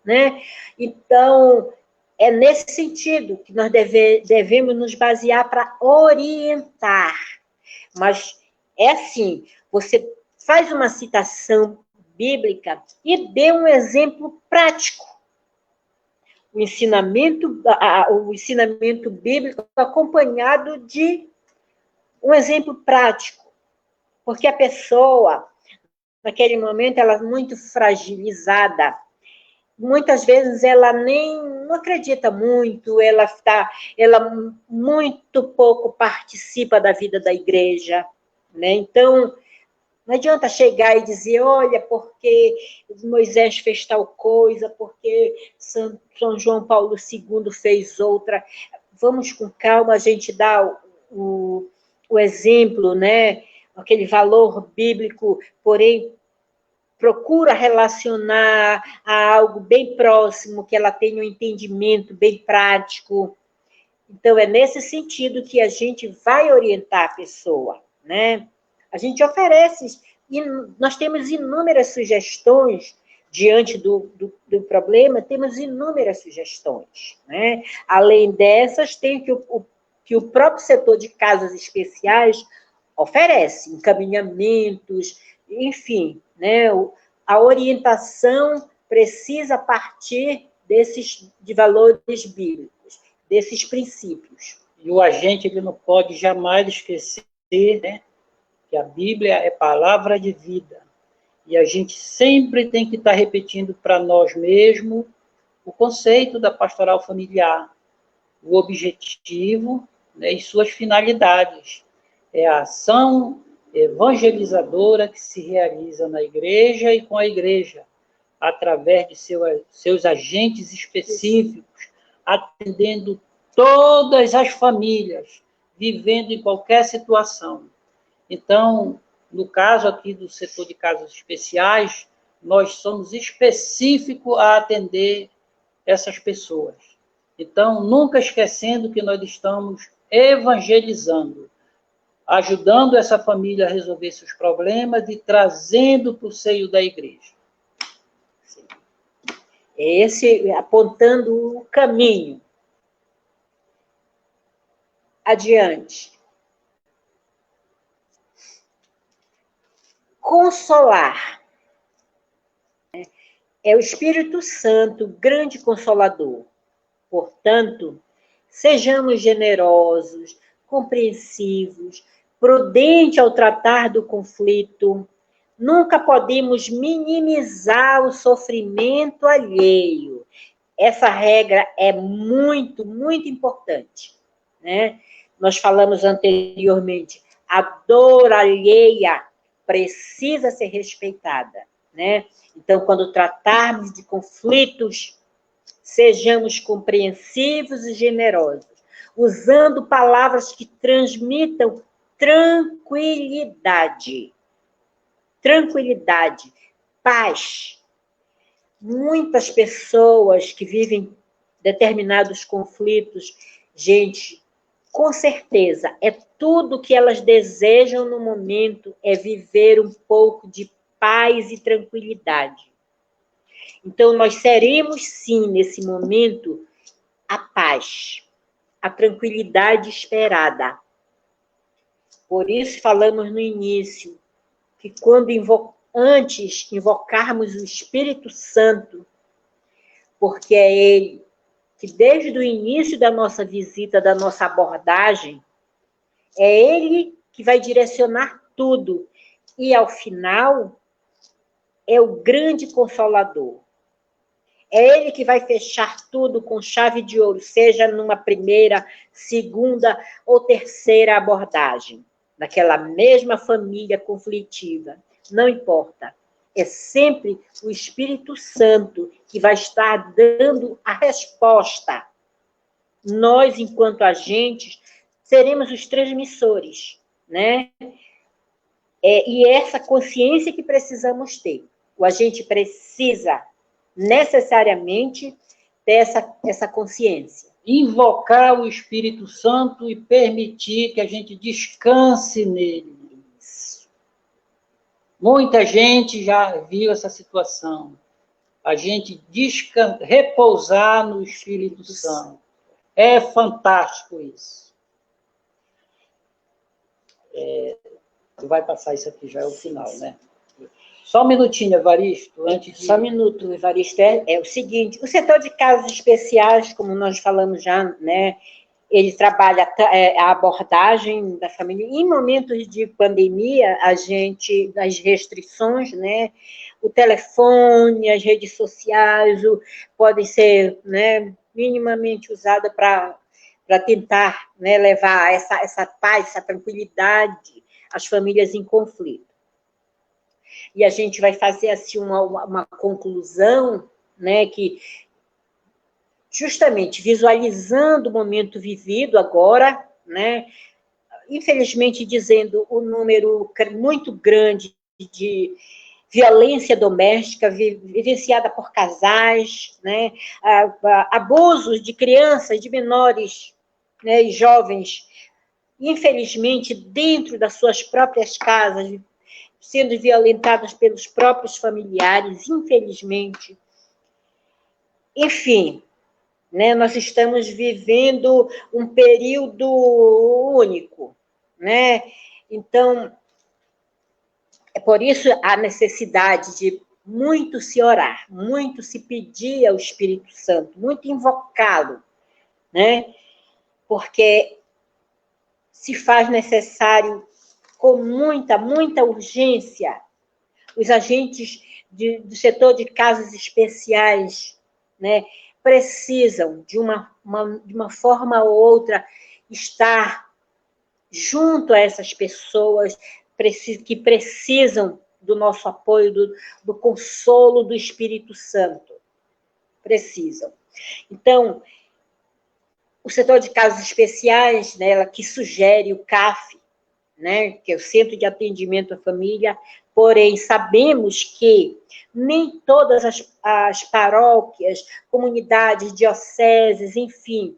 né? Então, é nesse sentido que nós devemos nos basear para orientar. Mas é assim, você faz uma citação bíblica e dê um exemplo prático. O ensinamento bíblico acompanhado de um exemplo prático. Porque a pessoa, naquele momento, ela é muito fragilizada. Muitas vezes ela não acredita muito, ela muito pouco participa da vida da igreja, né? Então, não adianta chegar e dizer, olha, porque Moisés fez tal coisa, porque São João Paulo II fez outra. Vamos com calma, a gente dá o exemplo, né? Aquele valor bíblico, porém, procura relacionar a algo bem próximo, que ela tenha um entendimento bem prático. Então, é nesse sentido que a gente vai orientar a pessoa, né? A gente oferece, e nós temos inúmeras sugestões diante do problema, temos inúmeras sugestões, né? Além dessas, tem que o próprio setor de casos especiais oferece encaminhamentos, enfim, né? A orientação precisa partir de valores bíblicos, desses princípios. E o agente ele não pode jamais esquecer, né, que a Bíblia é palavra de vida. E a gente sempre tem que estar repetindo para nós mesmos o conceito da pastoral familiar, o objetivo, né, e suas finalidades. É a ação evangelizadora que se realiza na igreja e com a igreja, através de seus agentes específicos, atendendo todas as famílias, vivendo em qualquer situação. Então, no caso aqui do setor de casos especiais, nós somos específicos a atender essas pessoas. Então, nunca esquecendo que nós estamos evangelizando, ajudando essa família a resolver seus problemas e trazendo para o seio da igreja. Esse apontando o caminho. Adiante. Consolar. É o Espírito Santo, grande consolador. Portanto, sejamos generosos, compreensivos, prudentes ao tratar do conflito. Nunca podemos minimizar o sofrimento alheio. Essa regra é muito, muito importante, né? Nós falamos anteriormente, a dor alheia precisa ser respeitada, né? Então, quando tratarmos de conflitos, sejamos compreensivos e generosos, usando palavras que transmitam tranquilidade. Tranquilidade, paz. Muitas pessoas que vivem determinados conflitos, gente, com certeza, é tudo que elas desejam no momento é viver um pouco de paz e tranquilidade. Então, nós seremos, sim, nesse momento, a paz, a tranquilidade esperada. Por isso, falamos no início, que quando antes invocarmos o Espírito Santo, porque é Ele que desde o início da nossa visita, da nossa abordagem, é Ele que vai direcionar tudo. E, ao final, é o grande Consolador. É Ele que vai fechar tudo com chave de ouro, seja numa primeira, segunda ou terceira abordagem, daquela mesma família conflitiva. Não importa. É sempre o Espírito Santo que vai estar dando a resposta. Nós, enquanto agentes, seremos os transmissores, né? E essa consciência que precisamos ter. O agente precisa, necessariamente, ter essa consciência. Invocar o Espírito Santo e permitir que a gente descanse nele. Muita gente já viu essa situação. A gente repousar no Espírito Santo. É fantástico isso. Tu vai passar isso aqui, já é o final, né? Só um minutinho, Evaristo, antes de... Só um minuto, Evaristo. É o seguinte, o setor de casos especiais, como nós falamos já, né? Ele trabalha a abordagem da família. Em momentos de pandemia, as restrições, né? O telefone, as redes sociais, podem ser, né, minimamente usadas para tentar, né, levar essa paz, essa tranquilidade às famílias em conflito. E a gente vai fazer assim uma conclusão, né, que justamente visualizando o momento vivido agora, né, infelizmente dizendo o número muito grande de violência doméstica vivenciada por casais, né? Abusos de crianças, de menores, né? E jovens, infelizmente, dentro das suas próprias casas, sendo violentadas pelos próprios familiares, infelizmente. Enfim, né? Nós estamos vivendo um período único, né? Então, é por isso a necessidade de muito se orar, muito se pedir ao Espírito Santo, muito invocá-lo, né? Porque se faz necessário, com muita urgência, os agentes do setor de casos especiais, né, precisam, de uma forma ou outra, estar junto a essas pessoas que precisam do nosso apoio, do consolo do Espírito Santo. Precisam. Então, o setor de casos especiais, né, ela que sugere o CAF, né, que é o Centro de Atendimento à Família, porém, sabemos que nem todas as paróquias, comunidades, dioceses, enfim,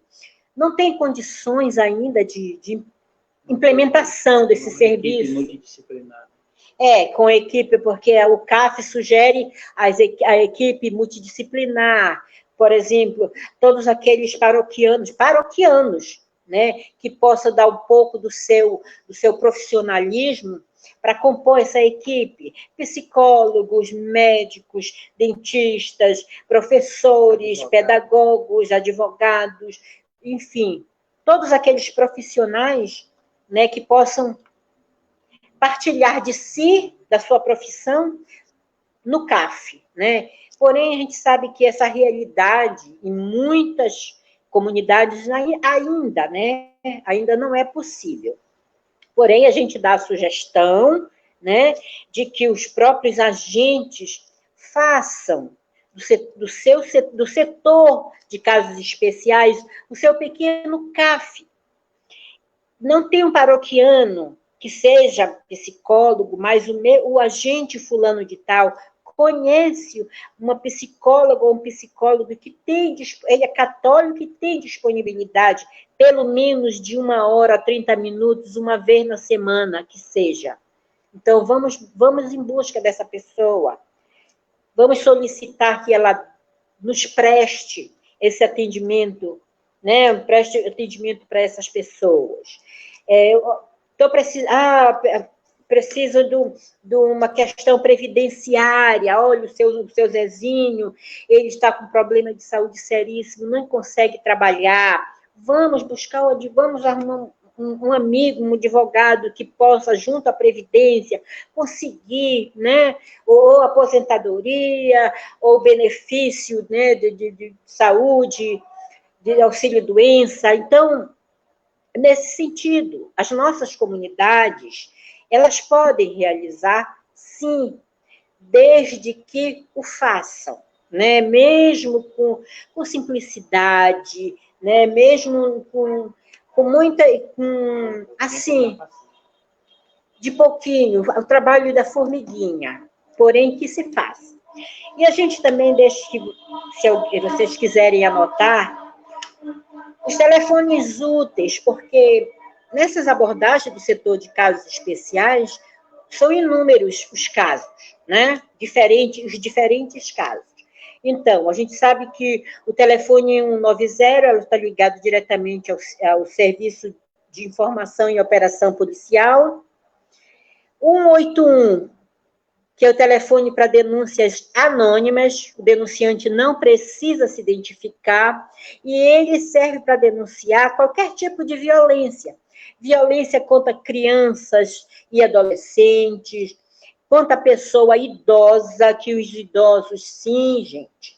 não têm condições ainda de implementação desse serviço. Multidisciplinar. Com a equipe, porque o CAF sugere a equipe multidisciplinar, por exemplo, todos aqueles paroquianos, né, que possam dar um pouco do seu profissionalismo para compor essa equipe, psicólogos, médicos, dentistas, professores, pedagogos, advogados, enfim, todos aqueles profissionais, né, que possam partilhar de si, da sua profissão, no CAF, né? Porém, a gente sabe que essa realidade, em muitas comunidades, ainda, né? Ainda não é possível. Porém, a gente dá a sugestão, né, de que os próprios agentes façam do setor de casos especiais o seu pequeno CAF. Não tem um paroquiano que seja psicólogo, mas o agente fulano de tal conhece uma psicóloga ou um psicólogo que ele é católico e tem disponibilidade, pelo menos de 1 hora, 30 minutos, uma vez na semana, que seja. Então, vamos em busca dessa pessoa. Vamos solicitar que ela nos preste esse atendimento, né? Preste atendimento para essas pessoas. Preciso de uma questão previdenciária. Olha, o seu Zezinho, ele está com problema de saúde seríssimo, não consegue trabalhar. Vamos arrumar um amigo, um advogado que possa, junto à Previdência, conseguir, né, ou aposentadoria, ou benefício, né, de saúde, de auxílio-doença. Então, nesse sentido, as nossas comunidades, elas podem realizar, sim, desde que o façam, né? Mesmo com simplicidade, né? Mesmo com muita, assim, de pouquinho, o trabalho da formiguinha, porém que se faça. E a gente também deixa que, se vocês quiserem anotar, os telefones úteis, porque nessas abordagens do setor de casos especiais, são inúmeros os casos, né? Os diferentes casos. Então, a gente sabe que o telefone 190 está ligado diretamente ao Serviço de Informação e Operação Policial. 181, que é o telefone para denúncias anônimas, o denunciante não precisa se identificar, e ele serve para denunciar qualquer tipo de violência. Violência contra crianças e adolescentes, contra a pessoa idosa, que os idosos, sim, gente,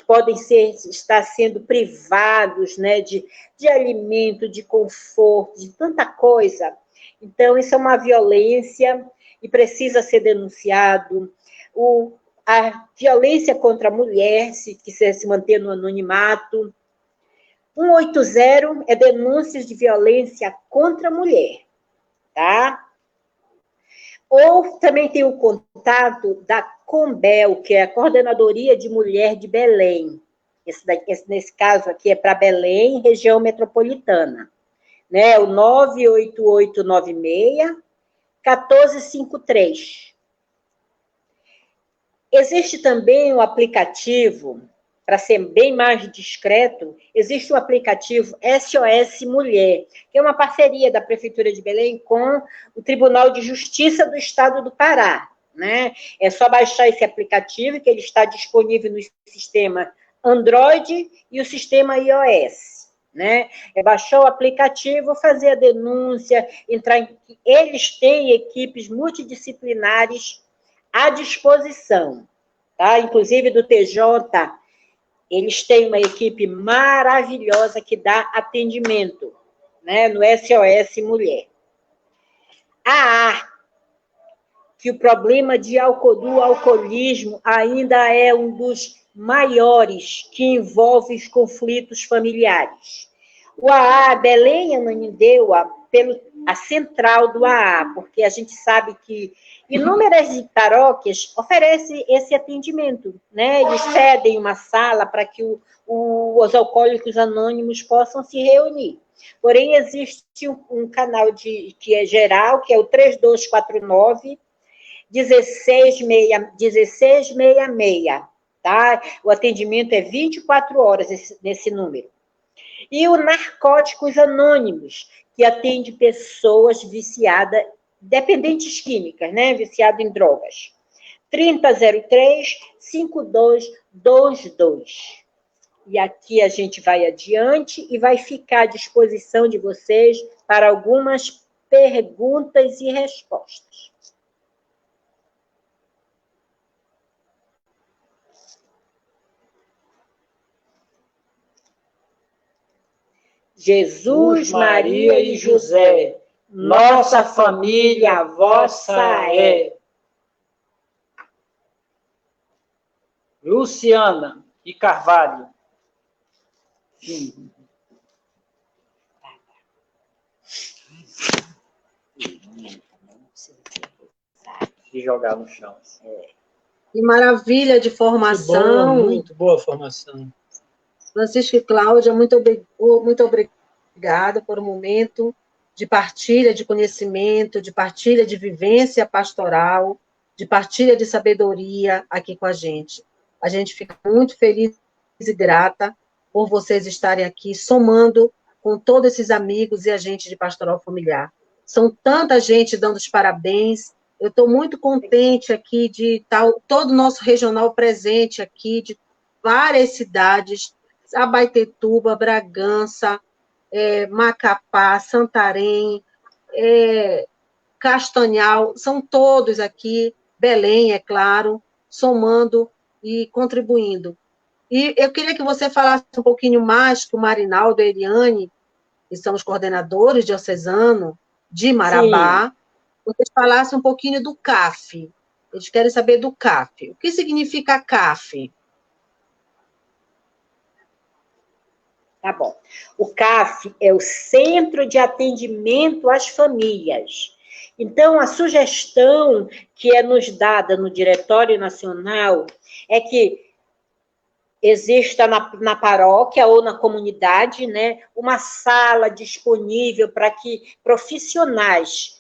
podem estar sendo privados, né, de alimento, de conforto, de tanta coisa. Então, isso é uma violência e precisa ser denunciado. A violência contra a mulher, se quiser se manter no anonimato. 180 é denúncias de violência contra a mulher, tá? Ou também tem o contato da Combel, que é a Coordenadoria de Mulher de Belém. Nesse caso aqui é para Belém, região metropolitana. Né? O 98896-1453. Existe também o aplicativo, para ser bem mais discreto, existe o aplicativo SOS Mulher, que é uma parceria da Prefeitura de Belém com o Tribunal de Justiça do Estado do Pará. Né? É só baixar esse aplicativo, que ele está disponível no sistema Android e o sistema iOS. Né? Baixar o aplicativo, fazer a denúncia, eles têm equipes multidisciplinares à disposição. Tá? Inclusive do TJ, eles têm uma equipe maravilhosa que dá atendimento, né, no SOS Mulher. Que o problema do alcoolismo ainda é um dos maiores que envolve os conflitos familiares. O AA Belém Ananindeua, a central do AA, porque a gente sabe que inúmeras paróquias oferecem esse atendimento, né? Eles cedem uma sala para que os alcoólicos anônimos possam se reunir. Porém, existe um canal que é geral, que é o 3249 1666, tá? O atendimento é 24 horas nesse número. E o Narcóticos Anônimos, que atende pessoas viciadas, dependentes químicas, né? Viciado em drogas. 3003-5222. E aqui a gente vai adiante e vai ficar à disposição de vocês para algumas perguntas e respostas. Jesus, Maria e José, nossa família, vossa é. Luciana e Carvalho. E jogar no chão. Que maravilha de formação. Que boa, muito boa formação. Francisco e Cláudia, muito obrigada por um momento de partilha de conhecimento, de partilha de vivência pastoral, de partilha de sabedoria aqui com a gente. A gente fica muito feliz e grata por vocês estarem aqui, somando com todos esses amigos e a gente de Pastoral Familiar. São tanta gente dando os parabéns. Eu estou muito contente aqui de estar todo o nosso regional presente aqui, de várias cidades, Abaetetuba, Bragança, Macapá, Santarém, Castanhal, são todos aqui, Belém, é claro, somando e contribuindo. E eu queria que você falasse um pouquinho mais, que o Marinaldo e a Eliane, que são os coordenadores diocesanos de Marabá, vocês falassem um pouquinho do CAF. Eles querem saber do CAF. O que significa CAF? Tá bom. O CAF é o Centro de Atendimento às Famílias. Então, a sugestão que é nos dada no Diretório Nacional é que exista na paróquia ou na comunidade, né, uma sala disponível para que profissionais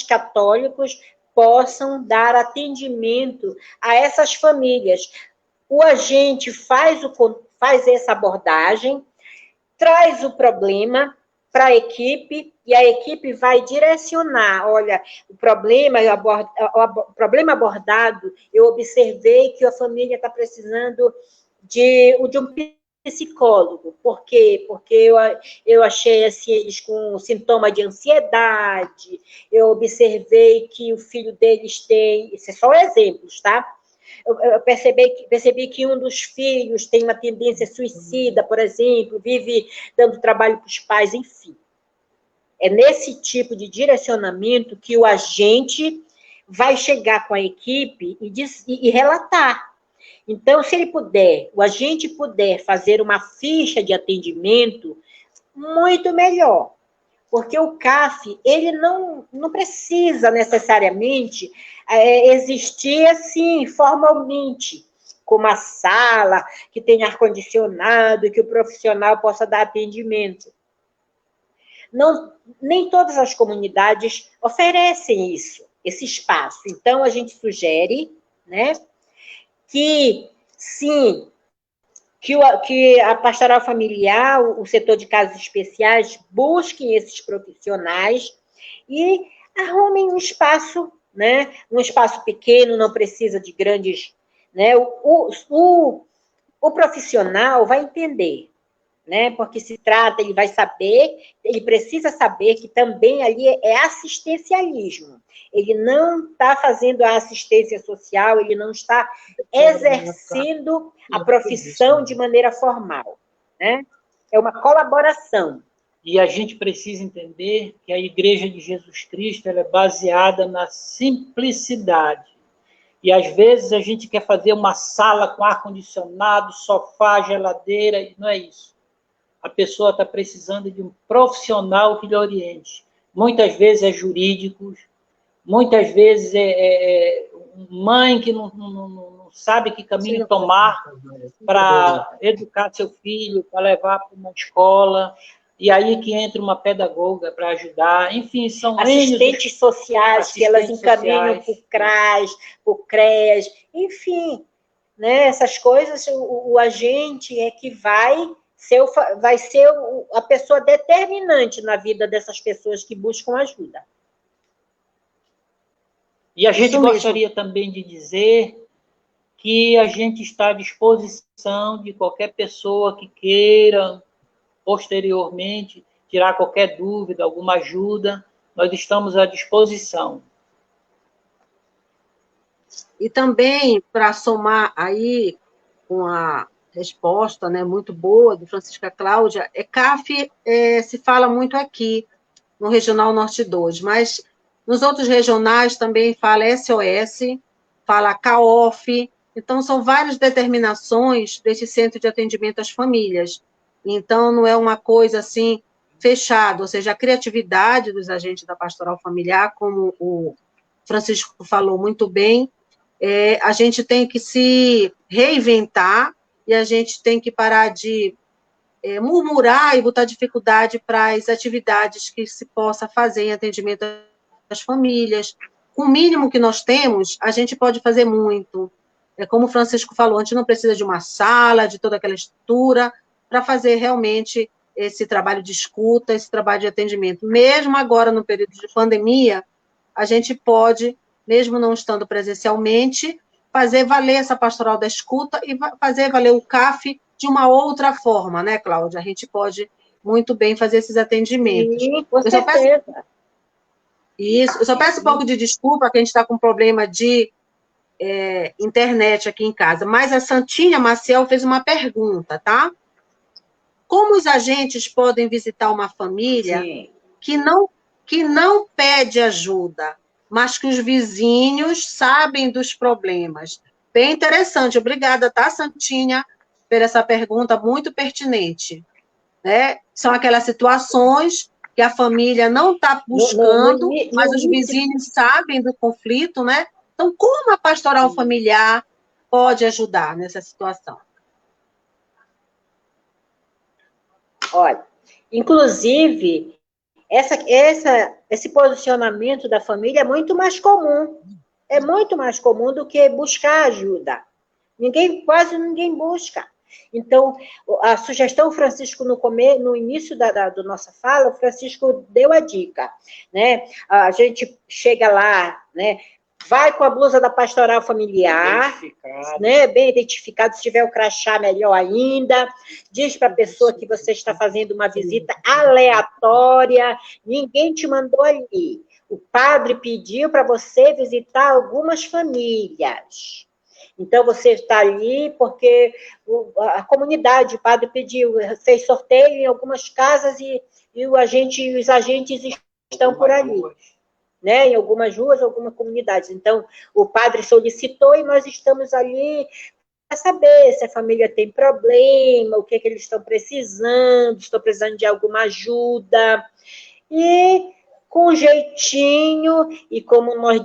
católicos possam dar atendimento a essas famílias. O agente faz essa abordagem, traz o problema para a equipe, e a equipe vai direcionar, olha, o problema abordado, eu observei que a família está precisando de um psicólogo. Por quê? Porque eu achei assim, eles com sintoma de ansiedade, eu observei que o filho deles tem, isso é só exemplos, tá? Eu percebi que um dos filhos tem uma tendência suicida, por exemplo, vive dando trabalho para os pais, enfim. É nesse tipo de direcionamento que o agente vai chegar com a equipe e relatar. Então, se o agente puder fazer uma ficha de atendimento, muito melhor. Porque o CAF, ele não precisa necessariamente existir assim, formalmente, com uma sala que tenha ar-condicionado, que o profissional possa dar atendimento. Não, nem todas as comunidades oferecem isso, esse espaço. Então, a gente sugere, né, que, sim, que a pastoral familiar, o setor de casos especiais, busquem esses profissionais e arrumem um espaço, né, um espaço pequeno, não precisa de grandes... Né, o profissional vai entender, né? Porque se trata, ele vai saber, ele precisa saber que também ali é assistencialismo. Ele não está fazendo a assistência social, ele não está exercendo a profissão de maneira formal, né? É uma colaboração. E a gente precisa entender que a Igreja de Jesus Cristo ela é baseada na simplicidade. E, às vezes, a gente quer fazer uma sala com ar-condicionado, sofá, geladeira, e não é isso. A pessoa está precisando de um profissional que lhe oriente. Muitas vezes é jurídico, muitas vezes é mãe que não sabe que caminho tomar para educar seu filho, para levar para uma escola... E aí que entra uma pedagoga para ajudar, enfim, são assistentes sociais, que elas encaminham para o CRAS, para o CREAS, enfim, né, essas coisas, o agente é que vai ser a pessoa determinante na vida dessas pessoas que buscam ajuda. E a gente gostaria também de dizer que a gente está à disposição de qualquer pessoa que queira posteriormente, tirar qualquer dúvida, alguma ajuda, nós estamos à disposição. E também, para somar aí com a resposta, né, muito boa do Francisca Cláudia, CAF se fala muito aqui, no Regional Norte 2, mas nos outros regionais também fala SOS, fala CAOF, então são várias determinações desse Centro de Atendimento às Famílias. Então, não é uma coisa assim fechada, ou seja, a criatividade dos agentes da pastoral familiar, como o Francisco falou muito bem, a gente tem que se reinventar e a gente tem que parar de murmurar e botar dificuldade para as atividades que se possa fazer em atendimento às famílias. Com o mínimo que nós temos, a gente pode fazer muito. Como o Francisco falou, a gente não precisa de uma sala, de toda aquela estrutura, para fazer realmente esse trabalho de escuta, esse trabalho de atendimento. Mesmo agora, no período de pandemia, a gente pode, mesmo não estando presencialmente, fazer valer essa pastoral da escuta e fazer valer o CAF de uma outra forma, né, Cláudia? A gente pode muito bem fazer esses atendimentos. Sim, com certeza. Eu só peço um pouco de desculpa, que a gente está com problema de internet aqui em casa, mas a Santinha Maciel fez uma pergunta, tá? Como os agentes podem visitar uma família que não pede ajuda, mas que os vizinhos sabem dos problemas? Bem interessante. Obrigada, tá, Santinha, por essa pergunta muito pertinente. Né? São aquelas situações que a família não está buscando, mas os vizinhos sabem do conflito, né? Então, como a pastoral familiar pode ajudar nessa situação? Olha, inclusive, esse posicionamento da família é muito mais comum. É muito mais comum do que buscar ajuda. Quase ninguém busca. Então, a sugestão, Francisco, no início da nossa fala, o Francisco deu a dica, né? A gente chega lá, né? Vai com a blusa da pastoral familiar, né? Bem identificado, se tiver o crachá, melhor ainda. Diz para a pessoa que você está fazendo uma visita aleatória, ninguém te mandou ali. O padre pediu para você visitar algumas famílias. Então, você está ali porque a comunidade, o padre pediu, fez sorteio em algumas casas e os agentes estão por ali. Né, em algumas ruas, algumas comunidades. Então, o padre solicitou e nós estamos ali para saber se a família tem problema, o que eles estão precisando de alguma ajuda. E com jeitinho, e como nós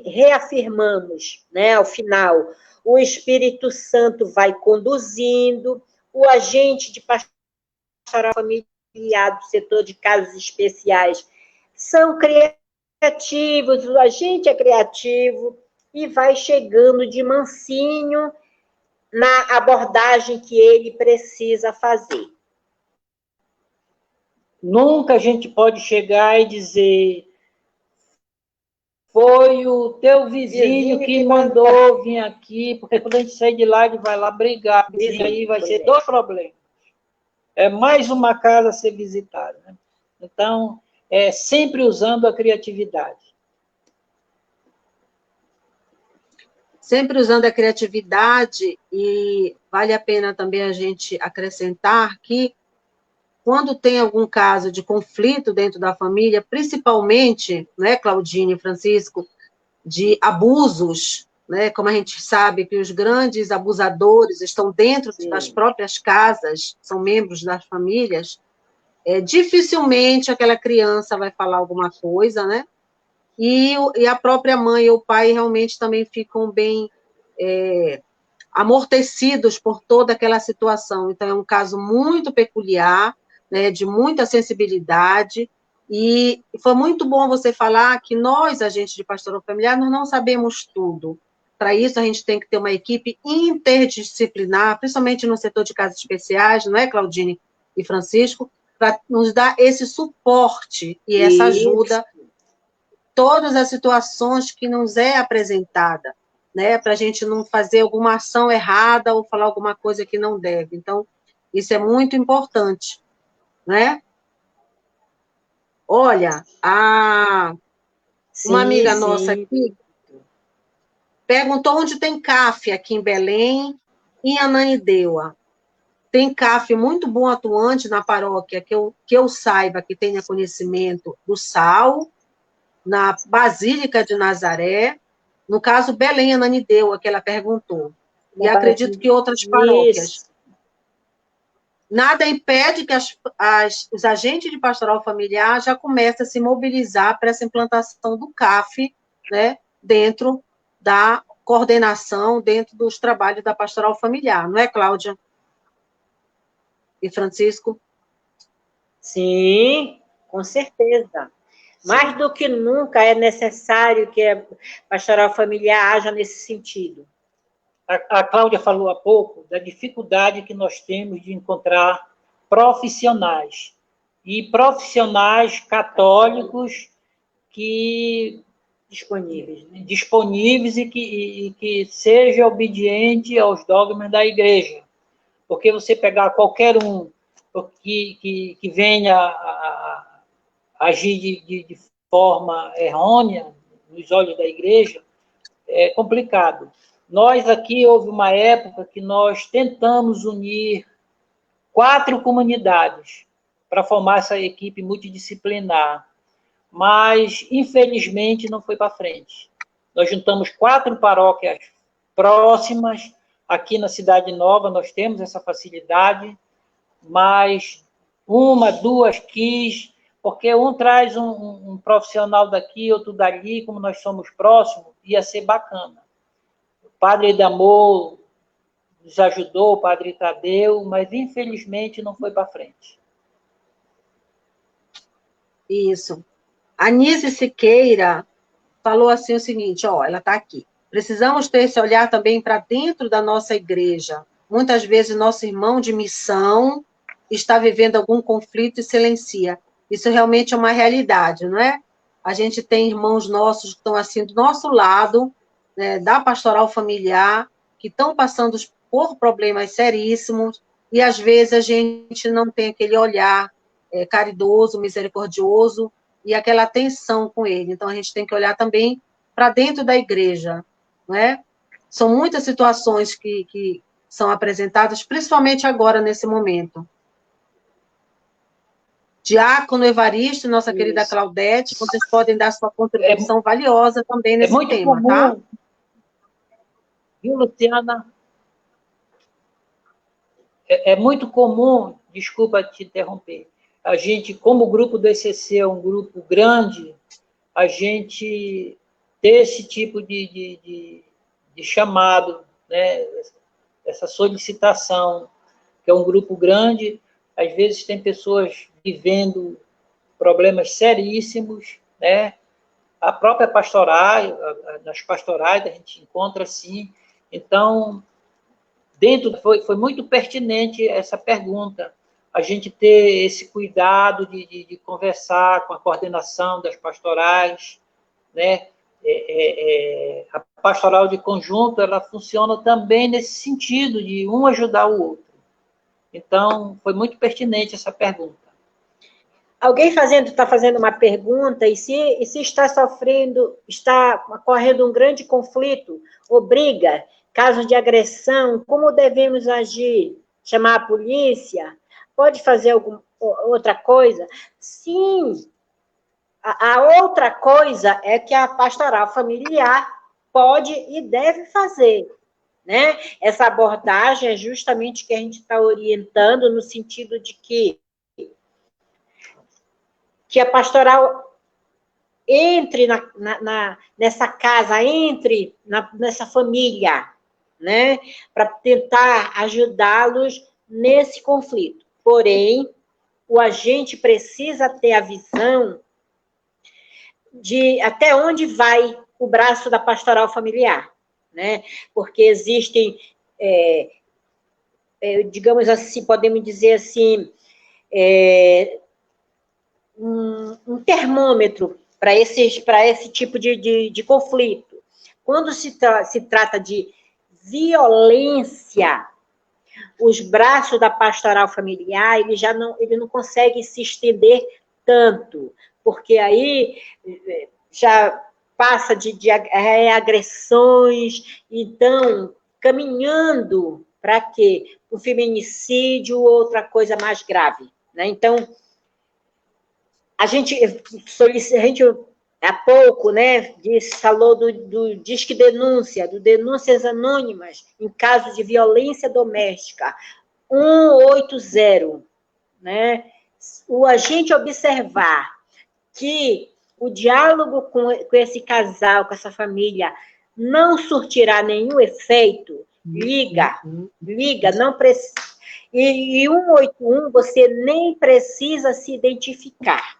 reafirmamos, né, ao final, o Espírito Santo vai conduzindo, o agente de pastoral familiar do setor de casas especiais são criativos, o agente é criativo, e vai chegando de mansinho na abordagem que ele precisa fazer. Nunca a gente pode chegar e dizer: foi o teu vizinho que mandou vir aqui, porque quando a gente sair de lá, ele vai lá brigar, e aí vai ser dois problemas. É mais uma casa a ser visitada, né? Então, é sempre usando a criatividade. Sempre usando a criatividade, e vale a pena também a gente acrescentar que, quando tem algum caso de conflito dentro da família, principalmente, né, Claudine e Francisco, de abusos, né, como a gente sabe que os grandes abusadores estão dentro das próprias casas, são membros das famílias, dificilmente aquela criança vai falar alguma coisa, né? E a própria mãe ou o pai realmente também ficam bem amortecidos por toda aquela situação. Então, é um caso muito peculiar, né, de muita sensibilidade, e foi muito bom você falar que nós, agentes de pastoral familiar, nós não sabemos tudo. Para isso, a gente tem que ter uma equipe interdisciplinar, principalmente no setor de casas especiais, não é, Claudine e Francisco, para nos dar esse suporte e essa ajuda, todas as situações que nos é apresentada, né, para a gente não fazer alguma ação errada ou falar alguma coisa que não deve. Então, isso é muito importante, né? Olha, uma amiga nossa aqui perguntou onde tem CAF aqui em Belém e em Ananindeua. Tem CAF muito bom atuante na paróquia, que eu saiba, que tenha conhecimento do SAL, na Basílica de Nazaré, no caso, Belém, Ananindeua, que ela perguntou. E acredito que outras paróquias. Nada impede que os agentes de pastoral familiar já comecem a se mobilizar para essa implantação do CAF, né, dentro da coordenação, dentro dos trabalhos da pastoral familiar, não é, Cláudia? E Francisco? Sim, com certeza. Mais do que nunca é necessário que a pastoral familiar haja nesse sentido. A Cláudia falou há pouco da dificuldade que nós temos de encontrar profissionais, e profissionais católicos que disponíveis e que seja obediente aos dogmas da igreja. Porque você pegar qualquer um que venha a agir de forma errônea nos olhos da igreja, é complicado. Nós aqui, houve uma época que nós tentamos unir 4 comunidades para formar essa equipe multidisciplinar, mas, infelizmente, não foi para frente. Nós juntamos 4 paróquias próximas, aqui na Cidade Nova nós temos essa facilidade, mas 1, 2 quis, porque um traz um profissional daqui, outro dali, como nós somos próximos, ia ser bacana. O Padre Damor nos ajudou, o Padre Tadeu, mas infelizmente não foi para frente. Isso. A Nise Siqueira falou assim o seguinte, ó, ela está aqui. Precisamos ter esse olhar também para dentro da nossa igreja. Muitas vezes nosso irmão de missão está vivendo algum conflito e silencia. Isso realmente é uma realidade, não é? A gente tem irmãos nossos que estão assim do nosso lado, né, da pastoral familiar, que estão passando por problemas seríssimos, e às vezes a gente não tem aquele olhar caridoso, misericordioso, e aquela atenção com ele. Então, a gente tem que olhar também para dentro da igreja, não é? São muitas situações que são apresentadas, principalmente agora, nesse momento. Diácono Evaristo, nossa querida Claudete, vocês podem dar sua contribuição valiosa também nesse muito tema, comum, tá? Viu, Luciana? É muito comum, desculpa te interromper, a gente, como o grupo do ECC é um grupo grande, a gente ter esse tipo de chamado, né? Essa solicitação, que é um grupo grande, às vezes tem pessoas vivendo problemas seríssimos, né? A própria pastoral, nas pastorais a gente encontra assim. Então, foi muito pertinente essa pergunta, a gente ter esse cuidado de conversar com a coordenação das pastorais, né? A pastoral de conjunto, ela funciona também nesse sentido, de um ajudar o outro. Então, foi muito pertinente essa pergunta. Alguém está fazendo uma pergunta, e se está ocorrendo um grande conflito, ou briga, caso de agressão, como devemos agir? Chamar a polícia? Pode fazer alguma outra coisa? Sim. A outra coisa é que a pastoral familiar pode e deve fazer, né? Essa abordagem é justamente o que a gente está orientando, no sentido de que a pastoral entre nessa casa, entre nessa família, né? Para tentar ajudá-los nesse conflito. Porém, o agente precisa ter a visão de até onde vai o braço da pastoral familiar, né? Porque existem, digamos assim, podemos dizer assim, um termômetro para esse tipo de conflito. Quando se trata de violência, os braços da pastoral familiar, ele não consegue se estender tanto, porque aí já passa de agressões, então, caminhando para quê? O feminicídio ou outra coisa mais grave, né? Então, a gente há pouco, né, falou do Disque Denúncia, do Denúncias Anônimas em caso de violência doméstica, 180, né? O agente observar que o diálogo com esse casal, com essa família, não surtirá nenhum efeito, liga, não precisa. E 181 você nem precisa se identificar.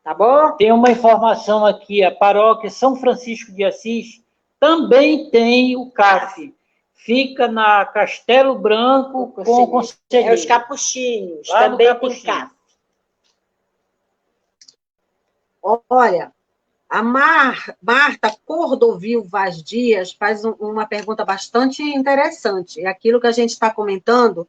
Tá bom? Tem uma informação aqui, a paróquia São Francisco de Assis também tem o CAF. Fica na Castelo Branco com o conselheiro. É os capuchinhos, também tem CAF. Olha, a Marta Cordovil Vaz Dias faz uma pergunta bastante interessante. É aquilo que a gente está comentando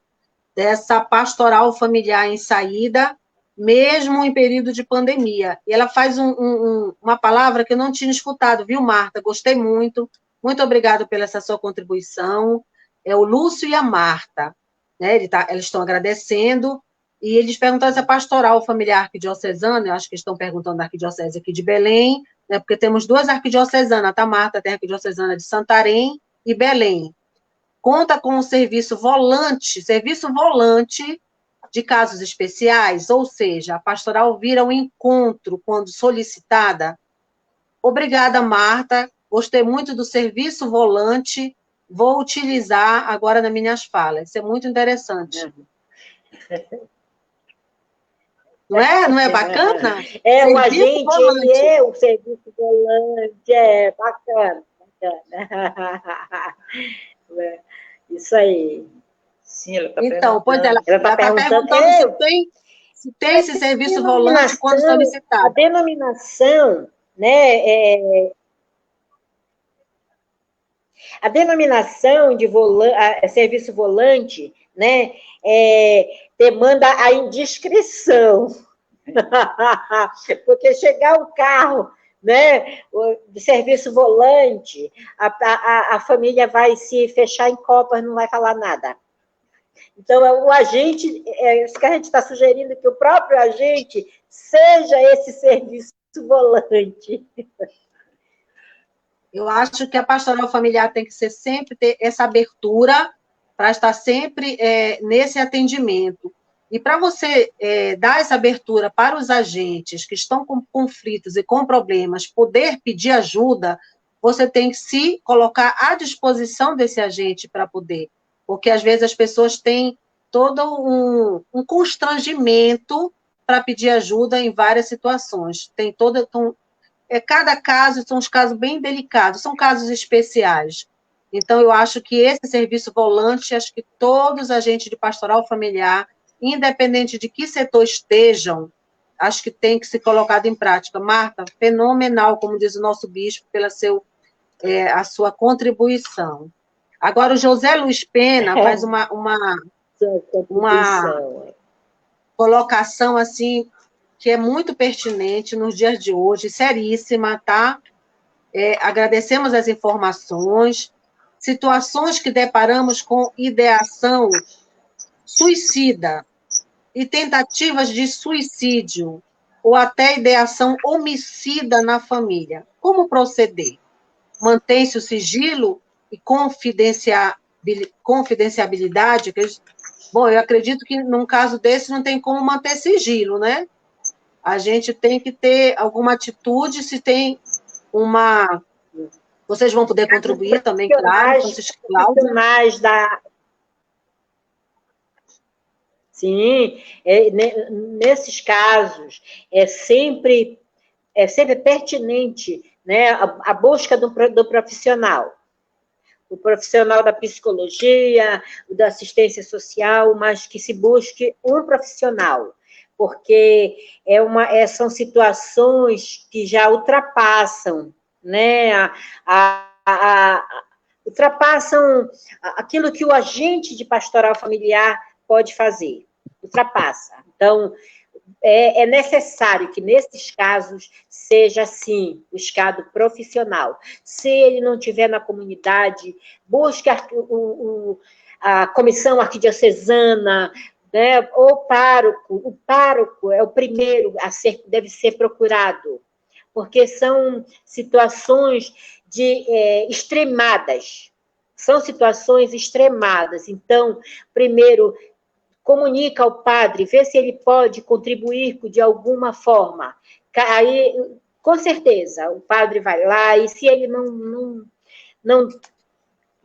dessa pastoral familiar em saída, mesmo em período de pandemia. E ela faz uma palavra que eu não tinha escutado, viu, Marta? Gostei muito. Muito obrigada pela essa sua contribuição. É o Lúcio e a Marta, né? Eles estão agradecendo. E eles perguntaram se a pastoral familiar arquidiocesana, eu acho que estão perguntando da arquidiocese aqui de Belém, né, porque temos duas arquidiocesanas, tá, Marta? Tem a arquidiocesana de Santarém e Belém. Conta com o serviço volante de casos especiais, ou seja, a pastoral vira um encontro quando solicitada. Obrigada, Marta. Gostei muito do serviço volante. Vou utilizar agora nas minhas falas. Isso é muito interessante. Não é bacana? O agente, ele é o serviço volante, bacana. Isso aí. Sim, ela está então, perguntando. Ela está perguntando se tem esse serviço volante quando solicitado. A denominação, né, a denominação de serviço volante, né, demanda a indiscrição. Porque chegar o carro, né, do serviço volante, a família vai se fechar em copas, não vai falar nada. Então, o agente, isso que a gente está sugerindo, que o próprio agente seja esse serviço volante. Eu acho que a pastoral familiar tem que sempre ter essa abertura para estar sempre nesse atendimento. E para você dar essa abertura para os agentes que estão com conflitos e com problemas poder pedir ajuda, você tem que se colocar à disposição desse agente para poder. Porque, às vezes, as pessoas têm todo um constrangimento para pedir ajuda em várias situações. Tem cada caso, são uns casos bem delicados, são casos especiais. Então, eu acho que esse serviço volante, acho que todos os agentes de pastoral familiar, independente de que setor estejam, acho que tem que ser colocado em prática. Marta, fenomenal, como diz o nosso bispo, pela a sua contribuição. Agora, o José Luiz Pena faz uma colocação, assim, que é muito pertinente nos dias de hoje, seríssima, tá? Agradecemos as informações, situações que deparamos com ideação suicida e tentativas de suicídio, ou até ideação homicida na família. Como proceder? Mantém-se o sigilo e confidenciabilidade? Bom, eu acredito que num caso desse não tem como manter sigilo, né? A gente tem que ter alguma atitude, se tem uma... Vocês vão poder contribuir também, claro, Francisco Cláudio. Sim, nesses casos, é sempre pertinente, né, a busca do profissional. O profissional da psicologia, da assistência social, mas que se busque um profissional, porque são situações que já ultrapassam, né, ultrapassam aquilo que o agente de pastoral familiar pode fazer, ultrapassa. Então, é necessário que, nesses casos, seja, assim, buscado profissional. Se ele não estiver na comunidade, busque a comissão arquidiocesana, né, ou pároco. O pároco é o primeiro deve ser procurado, porque são situações extremadas. São situações extremadas. Então, primeiro, comunica ao padre, vê se ele pode contribuir de alguma forma. Aí, com certeza, o padre vai lá, e se ele não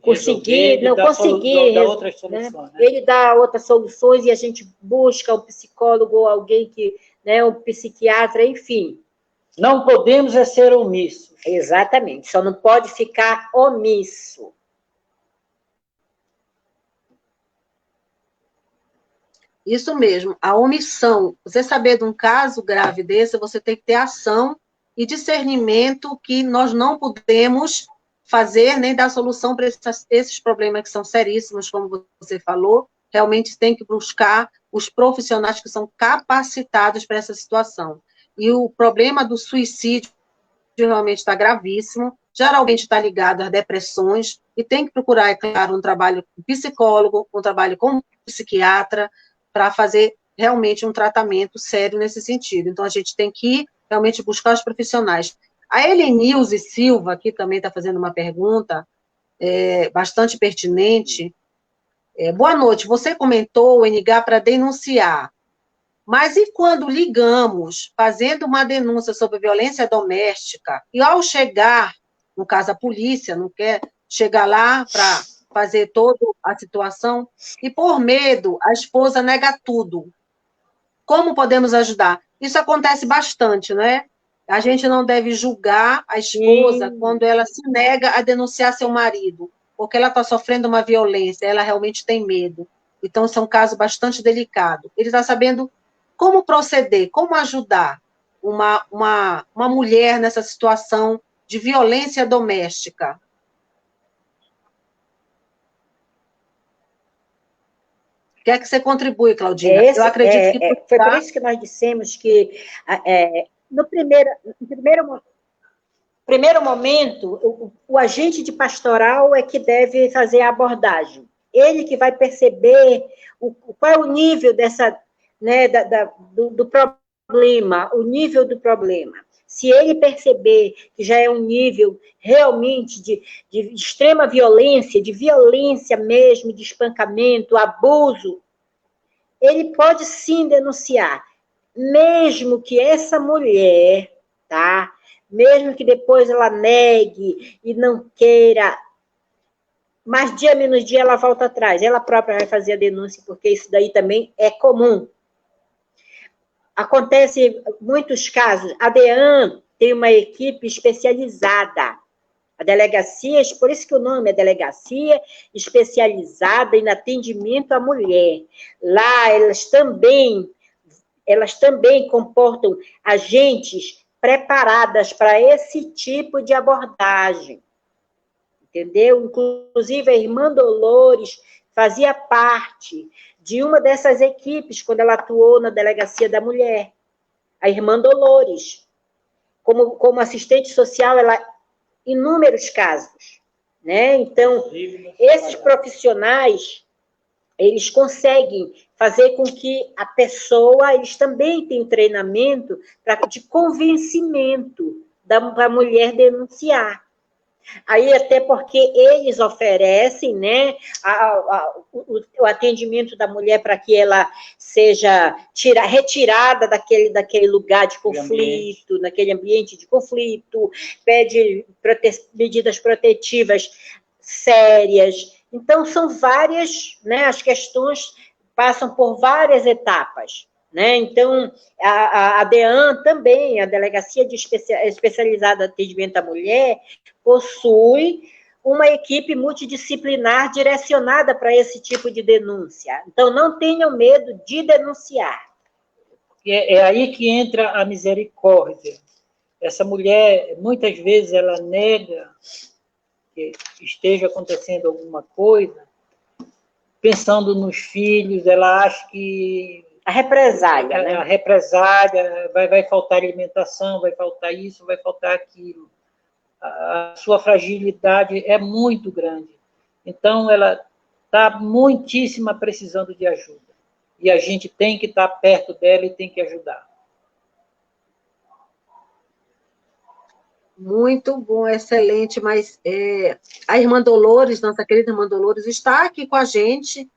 conseguir, outras soluções, né? Ele dá outras soluções e a gente busca um psicólogo ou alguém um psiquiatra, enfim. Não podemos ser omissos. Exatamente, só não pode ficar omisso. Isso mesmo, a omissão. Você saber de um caso grave desse, você tem que ter ação e discernimento que nós não podemos fazer nem dar solução para esses problemas que são seríssimos, como você falou. Realmente tem que buscar os profissionais que são capacitados para essa situação. E o problema do suicídio realmente está gravíssimo, geralmente está ligado às depressões, e tem que procurar, é claro, um trabalho com psicólogo, um trabalho com psiquiatra, para fazer realmente um tratamento sério nesse sentido. Então, a gente tem que realmente buscar os profissionais. A Helenilze Silva, aqui também está fazendo uma pergunta bastante pertinente. Boa noite, você comentou em ligar para denunciar, mas e quando ligamos fazendo uma denúncia sobre violência doméstica, e ao chegar, no caso a polícia, não quer chegar lá para fazer toda a situação, e por medo, a esposa nega tudo. Como podemos ajudar? Isso acontece bastante, né? A gente não deve julgar a esposa quando ela se nega a denunciar seu marido, porque ela está sofrendo uma violência, ela realmente tem medo. Então, isso é um caso bastante delicado. Ele está sabendo como proceder, como ajudar uma mulher nessa situação de violência doméstica. Quer que você contribui, Claudina? Eu acredito que... Foi por isso que nós dissemos que, no primeiro momento, o agente de pastoral é que deve fazer a abordagem. Ele que vai perceber qual é o nível do problema, o nível do problema. Se ele perceber que já é um nível realmente de extrema violência, de violência mesmo, de espancamento, abuso, ele pode sim denunciar, mesmo que essa mulher, tá? Mesmo que depois ela negue e não queira, mas dia menos dia ela volta atrás, ela própria vai fazer a denúncia, porque isso daí também é comum. Acontece muitos casos, a DEAN tem uma equipe especializada, a delegacia, por isso que o nome é Delegacia Especializada em Atendimento à Mulher. Lá elas também comportam agentes preparadas para esse tipo de abordagem. Entendeu? Inclusive, a irmã Dolores fazia parte de uma dessas equipes quando ela atuou na Delegacia da Mulher. A irmã Dolores. Como assistente social, ela inúmeros casos, né? Então, esses profissionais, eles conseguem fazer com que a pessoa, eles também tenham treinamento de convencimento da mulher denunciar. Aí, até porque eles oferecem, né, o atendimento da mulher para que ela seja retirada daquele lugar de conflito, naquele ambiente de conflito, pede medidas protetivas sérias. Então, são várias, né, as questões passam por várias etapas. Né? Então, a DEAN também, a Delegacia Especializada de Atendimento à Mulher, possui uma equipe multidisciplinar direcionada para esse tipo de denúncia. Então, não tenham medo de denunciar. É aí que entra a misericórdia. Essa mulher, muitas vezes, ela nega que esteja acontecendo alguma coisa, pensando nos filhos, ela acha que a represália, né? A represália, vai faltar alimentação, vai faltar isso, vai faltar aquilo. A sua fragilidade é muito grande. Então, ela está muitíssima precisando de ajuda. E a gente tem que estar perto dela e tem que ajudar. Muito bom, excelente, mas a irmã Dolores, nossa querida irmã Dolores, está aqui com a gente.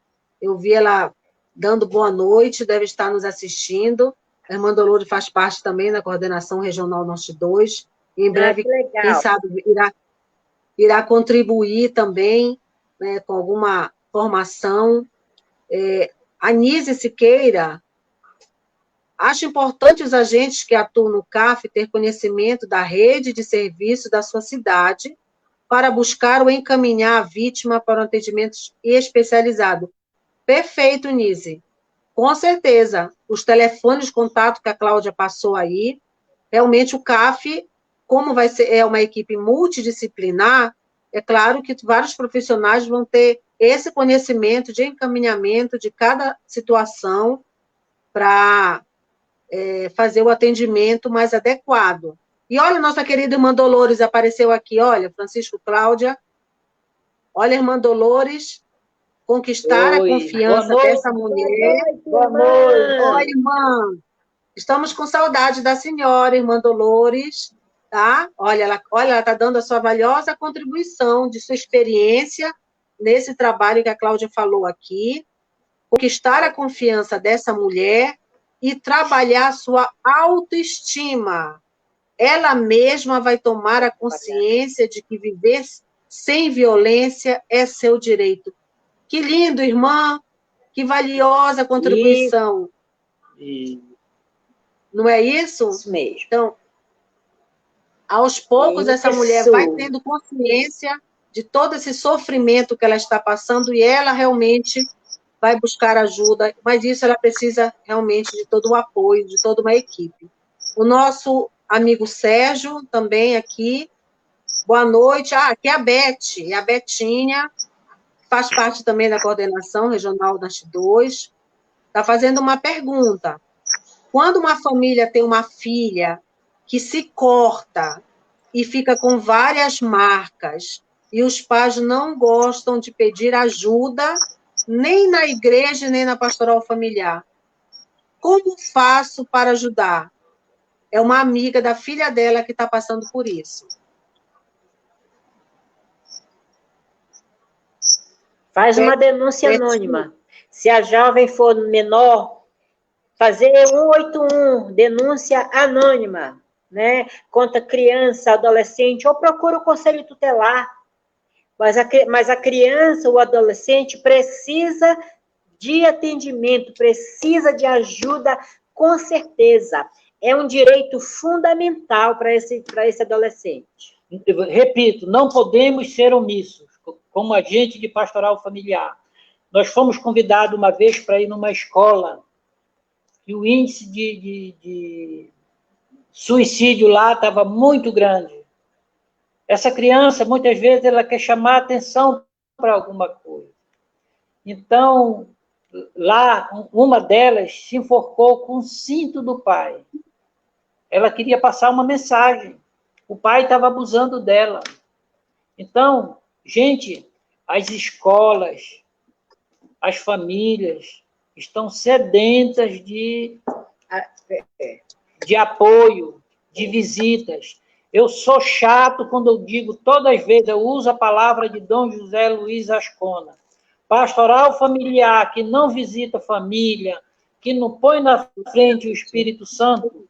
Eu vi ela dando boa noite, deve estar nos assistindo. A irmã Dolores faz parte também da Coordenação Regional Norte 2. E em breve, quem sabe, irá contribuir também, né, com alguma formação. A Nise Siqueira, acho importante os agentes que atuam no CAF ter conhecimento da rede de serviço da sua cidade para buscar ou encaminhar a vítima para um atendimento especializado. Perfeito, Nise. Com certeza. Os telefones de contato que a Cláudia passou aí, realmente o CAF, como é uma equipe multidisciplinar, é claro que vários profissionais vão ter esse conhecimento de encaminhamento de cada situação para fazer o atendimento mais adequado. E olha, nossa querida irmã Dolores apareceu aqui, olha, Francisco Cláudia. Olha, irmã Dolores, conquistar a confiança dessa mulher. Boa noite. Oi, irmã. Estamos com saudade da senhora, irmã Dolores, tá? Olha, ela está dando a sua valiosa contribuição de sua experiência nesse trabalho que a Cláudia falou aqui, conquistar a confiança dessa mulher e trabalhar a sua autoestima. Ela mesma vai tomar a consciência de que viver sem violência é seu direito. Que lindo, irmã! Que valiosa contribuição! Não é isso? Isso mesmo. Então, aos poucos, essa mulher vai tendo consciência de todo esse sofrimento que ela está passando e ela realmente vai buscar ajuda, mas isso ela precisa realmente de todo o apoio, de toda uma equipe. O nosso amigo Sérgio, também aqui, boa noite. Aqui é a Beth, a Betinha, faz parte também da Coordenação Regional Norte 2, está fazendo uma pergunta. Quando uma família tem uma filha que se corta e fica com várias marcas, e os pais não gostam de pedir ajuda, nem na igreja, nem na pastoral familiar, como faço para ajudar? É uma amiga da filha dela que está passando por isso. Faz uma denúncia anônima. Se a jovem for menor, fazer 181, denúncia anônima, né, contra criança, adolescente, ou procura o conselho tutelar. Mas a criança ou adolescente precisa de atendimento, precisa de ajuda, com certeza. É um direito fundamental para esse adolescente. Repito, não podemos ser omissos, como agente de pastoral familiar. Nós fomos convidados uma vez para ir numa escola e o índice de suicídio lá estava muito grande. Essa criança, muitas vezes, ela quer chamar atenção para alguma coisa. Então, lá, uma delas se enforcou com o cinto do pai. Ela queria passar uma mensagem. O pai estava abusando dela. Então, gente, as escolas, as famílias estão sedentas de apoio, de visitas. Eu sou chato quando eu digo, todas as vezes, eu uso a palavra de Dom José Luiz Ascona. Pastoral familiar que não visita a família, que não põe na frente o Espírito Santo,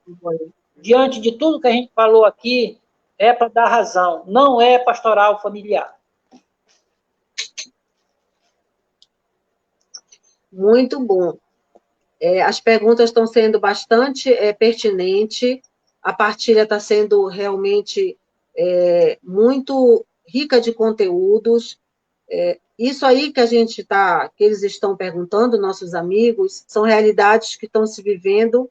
diante de tudo que a gente falou aqui, é para dar razão. Não é pastoral familiar. Muito bom. As perguntas estão sendo bastante pertinentes, a partilha está sendo realmente muito rica de conteúdos. Isso aí que que eles estão perguntando, nossos amigos, são realidades que estão se vivendo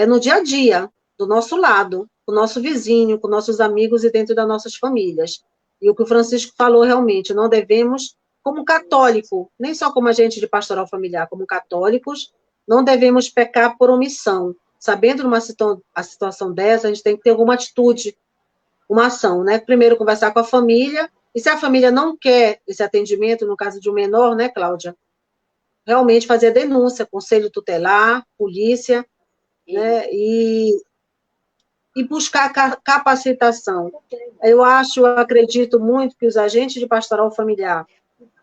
no dia a dia, do nosso lado, com o nosso vizinho, com nossos amigos e dentro das nossas famílias. E o que o Francisco falou realmente, não devemos, como católico, nem só como agente de pastoral familiar, como católicos, não devemos pecar por omissão. Sabendo a situação dessa, a gente tem que ter alguma atitude, uma ação, né? Primeiro, conversar com a família, e se a família não quer esse atendimento, no caso de um menor, né, Cláudia? Realmente fazer denúncia, conselho tutelar, polícia, né? E buscar capacitação. Eu acredito muito que os agentes de pastoral familiar,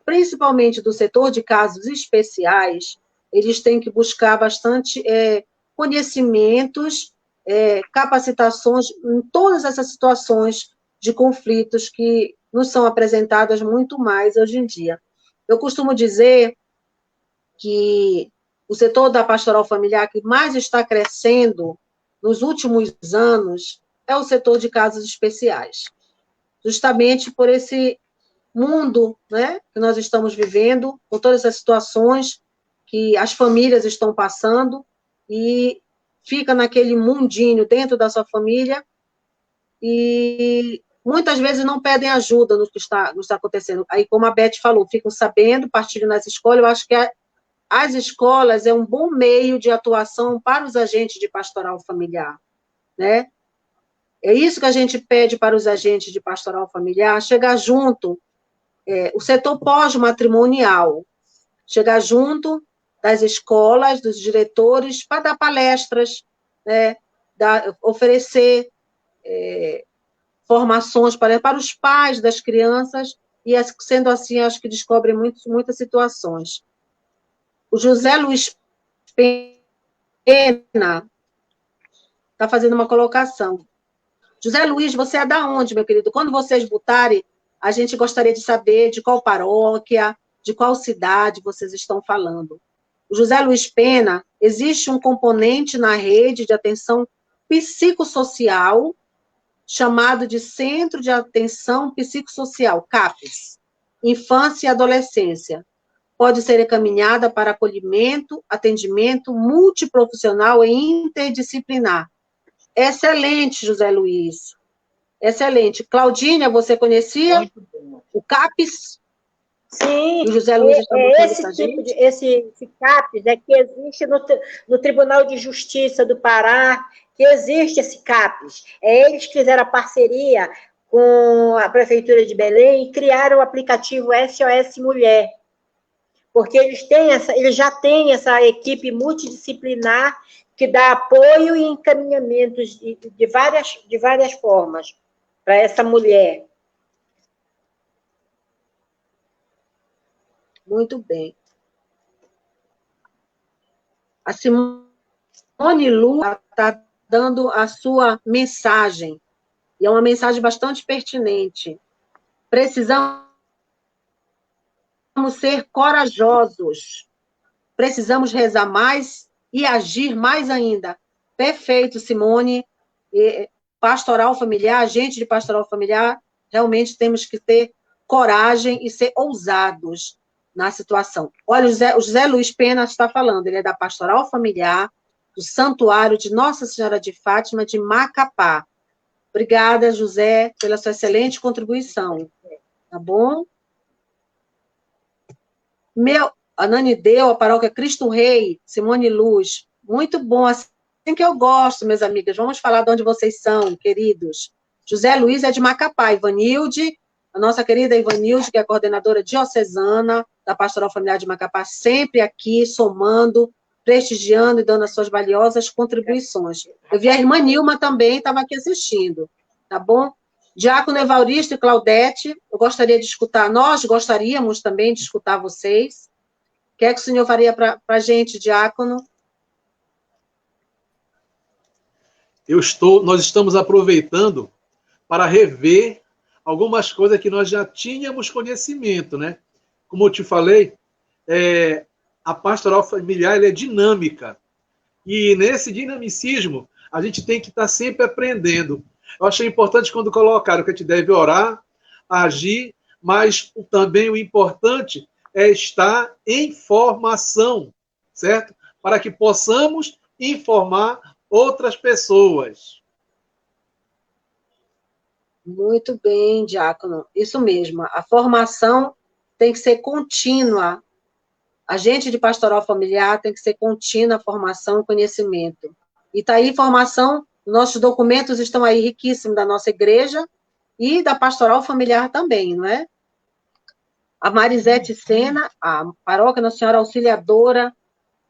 principalmente do setor de casos especiais, eles têm que buscar bastante conhecimentos, capacitações em todas essas situações de conflitos que nos são apresentadas muito mais hoje em dia. Eu costumo dizer que o setor da pastoral familiar que mais está crescendo nos últimos anos é o setor de casos especiais, justamente por esse mundo, né, que nós estamos vivendo, com todas as situações que as famílias estão passando, e fica naquele mundinho dentro da sua família, e muitas vezes não pedem ajuda no que está acontecendo. Aí, como a Beth falou, ficam sabendo, partilham nas escolas. Eu acho que as escolas é um bom meio de atuação para os agentes de pastoral familiar, né? É isso que a gente pede para os agentes de pastoral familiar, chegar junto, o setor pós-matrimonial, chegar junto das escolas, dos diretores, para dar palestras, né? Oferecer formações para os pais das crianças, e sendo assim, acho que descobrem muitas situações. O José Luiz Pena está fazendo uma colocação. José Luiz, você é da onde, meu querido? Quando vocês botarem, a gente gostaria de saber de qual paróquia, de qual cidade vocês estão falando. O José Luiz Pena, existe um componente na rede de atenção psicossocial chamado de Centro de Atenção Psicossocial, CAPES, Infância e Adolescência. Pode ser encaminhada para acolhimento, atendimento multiprofissional e interdisciplinar. Excelente, José Luiz. Excelente. Claudinha, você conhecia o CAPES? Sim, o José Luiz está esse CAPES é que existe no Tribunal de Justiça do Pará, que existe esse CAPES. Eles que fizeram a parceria com a Prefeitura de Belém e criaram o aplicativo SOS Mulher, porque eles já têm essa equipe multidisciplinar que dá apoio e encaminhamentos de várias formas para essa mulher. Muito bem. A Simone Lu está dando a sua mensagem, e é uma mensagem bastante pertinente. Precisamos ser corajosos, precisamos rezar mais e agir mais ainda. Perfeito, Simone. Pastoral familiar, agente de pastoral familiar, realmente temos que ter coragem e ser ousados na situação. Olha, o José Luiz Pena está falando, ele é da pastoral familiar, do Santuário de Nossa Senhora de Fátima, de Macapá. Obrigada, José, pela sua excelente contribuição. Tá bom? A Nani Deu, a paróquia Cristo Rei, Simone Luz, muito bom, assim que eu gosto, minhas amigas, vamos falar de onde vocês são, queridos. José Luiz é de Macapá, Ivanilde, a nossa querida Ivanilde, que é a coordenadora diocesana da Pastoral Familiar de Macapá, sempre aqui, somando, prestigiando e dando as suas valiosas contribuições. Eu vi a irmã Nilma também, estava aqui assistindo, tá bom? Diácono Evarista e Claudete, eu gostaria de escutar, nós gostaríamos também de escutar vocês. O que é que o senhor faria para a gente, diácono? Nós estamos aproveitando para rever algumas coisas que nós já tínhamos conhecimento, né? Como eu te falei, a pastoral familiar ela é dinâmica. E nesse dinamicismo, a gente tem que estar sempre aprendendo. Eu achei importante quando colocaram que a gente deve orar, agir, mas também o importante é estar em formação, certo? Para que possamos informar outras pessoas. Muito bem, diácono. Isso mesmo. A formação tem que ser contínua. A gente de pastoral familiar tem que ser contínua a formação e conhecimento. E está aí formação, nossos documentos estão aí riquíssimos da nossa igreja e da pastoral familiar também, não é? A Marisete Sena, a paróquia Nossa Senhora Auxiliadora,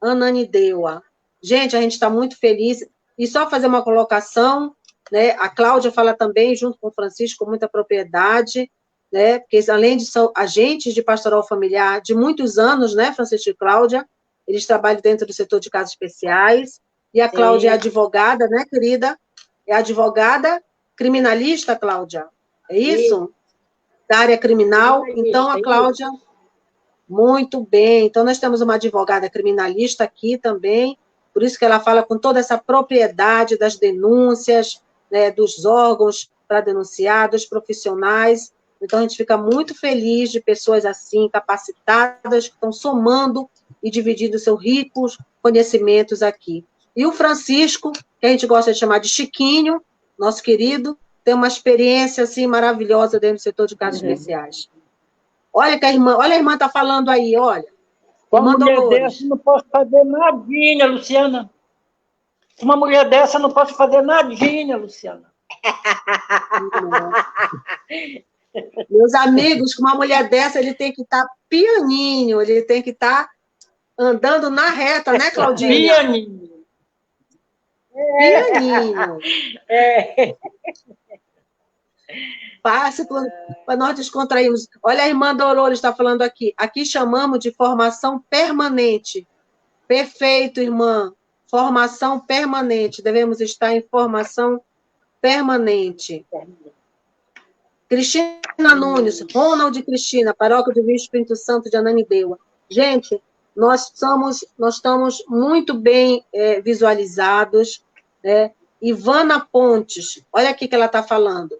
Ananindeua. Gente, a gente está muito feliz. E só fazer uma colocação, né? A Cláudia fala também, junto com o Francisco, com muita propriedade, né? Porque além de são agentes de pastoral familiar de muitos anos, né, Francisco e Cláudia, eles trabalham dentro do setor de casos especiais, e a Cláudia é advogada, né, querida? É advogada criminalista, Cláudia? É isso? Da área criminal. Então, a Cláudia, muito bem. Então, nós temos uma advogada criminalista aqui também, por isso que ela fala com toda essa propriedade das denúncias, né, dos órgãos para denunciar, dos profissionais. Então, a gente fica muito feliz de pessoas assim, capacitadas, que estão somando e dividindo seus ricos conhecimentos aqui. E o Francisco, que a gente gosta de chamar de Chiquinho, nosso querido, tem uma experiência assim maravilhosa dentro do setor de casos especiais. Olha que a irmã está falando aí, olha. Uma mulher dessa não posso fazer nadinha, Luciana. Uma mulher dessa não posso fazer nadinha, Luciana. Meus amigos, com uma mulher dessa, ele tem que estar pianinho, ele tem que estar andando na reta, né, Claudinha? Pianinho. Pianinho. Passe para nós descontrairmos. Olha, a irmã Dolores está falando aqui. Aqui chamamos de formação permanente. Perfeito, irmã. Formação permanente. Devemos estar em formação permanente. Cristina Nunes, Ronald e Cristina, paróquia do Rio Espírito Santo de Ananindeua. Gente, nós estamos muito bem visualizados, né? Ivana Pontes, olha aqui que ela está falando.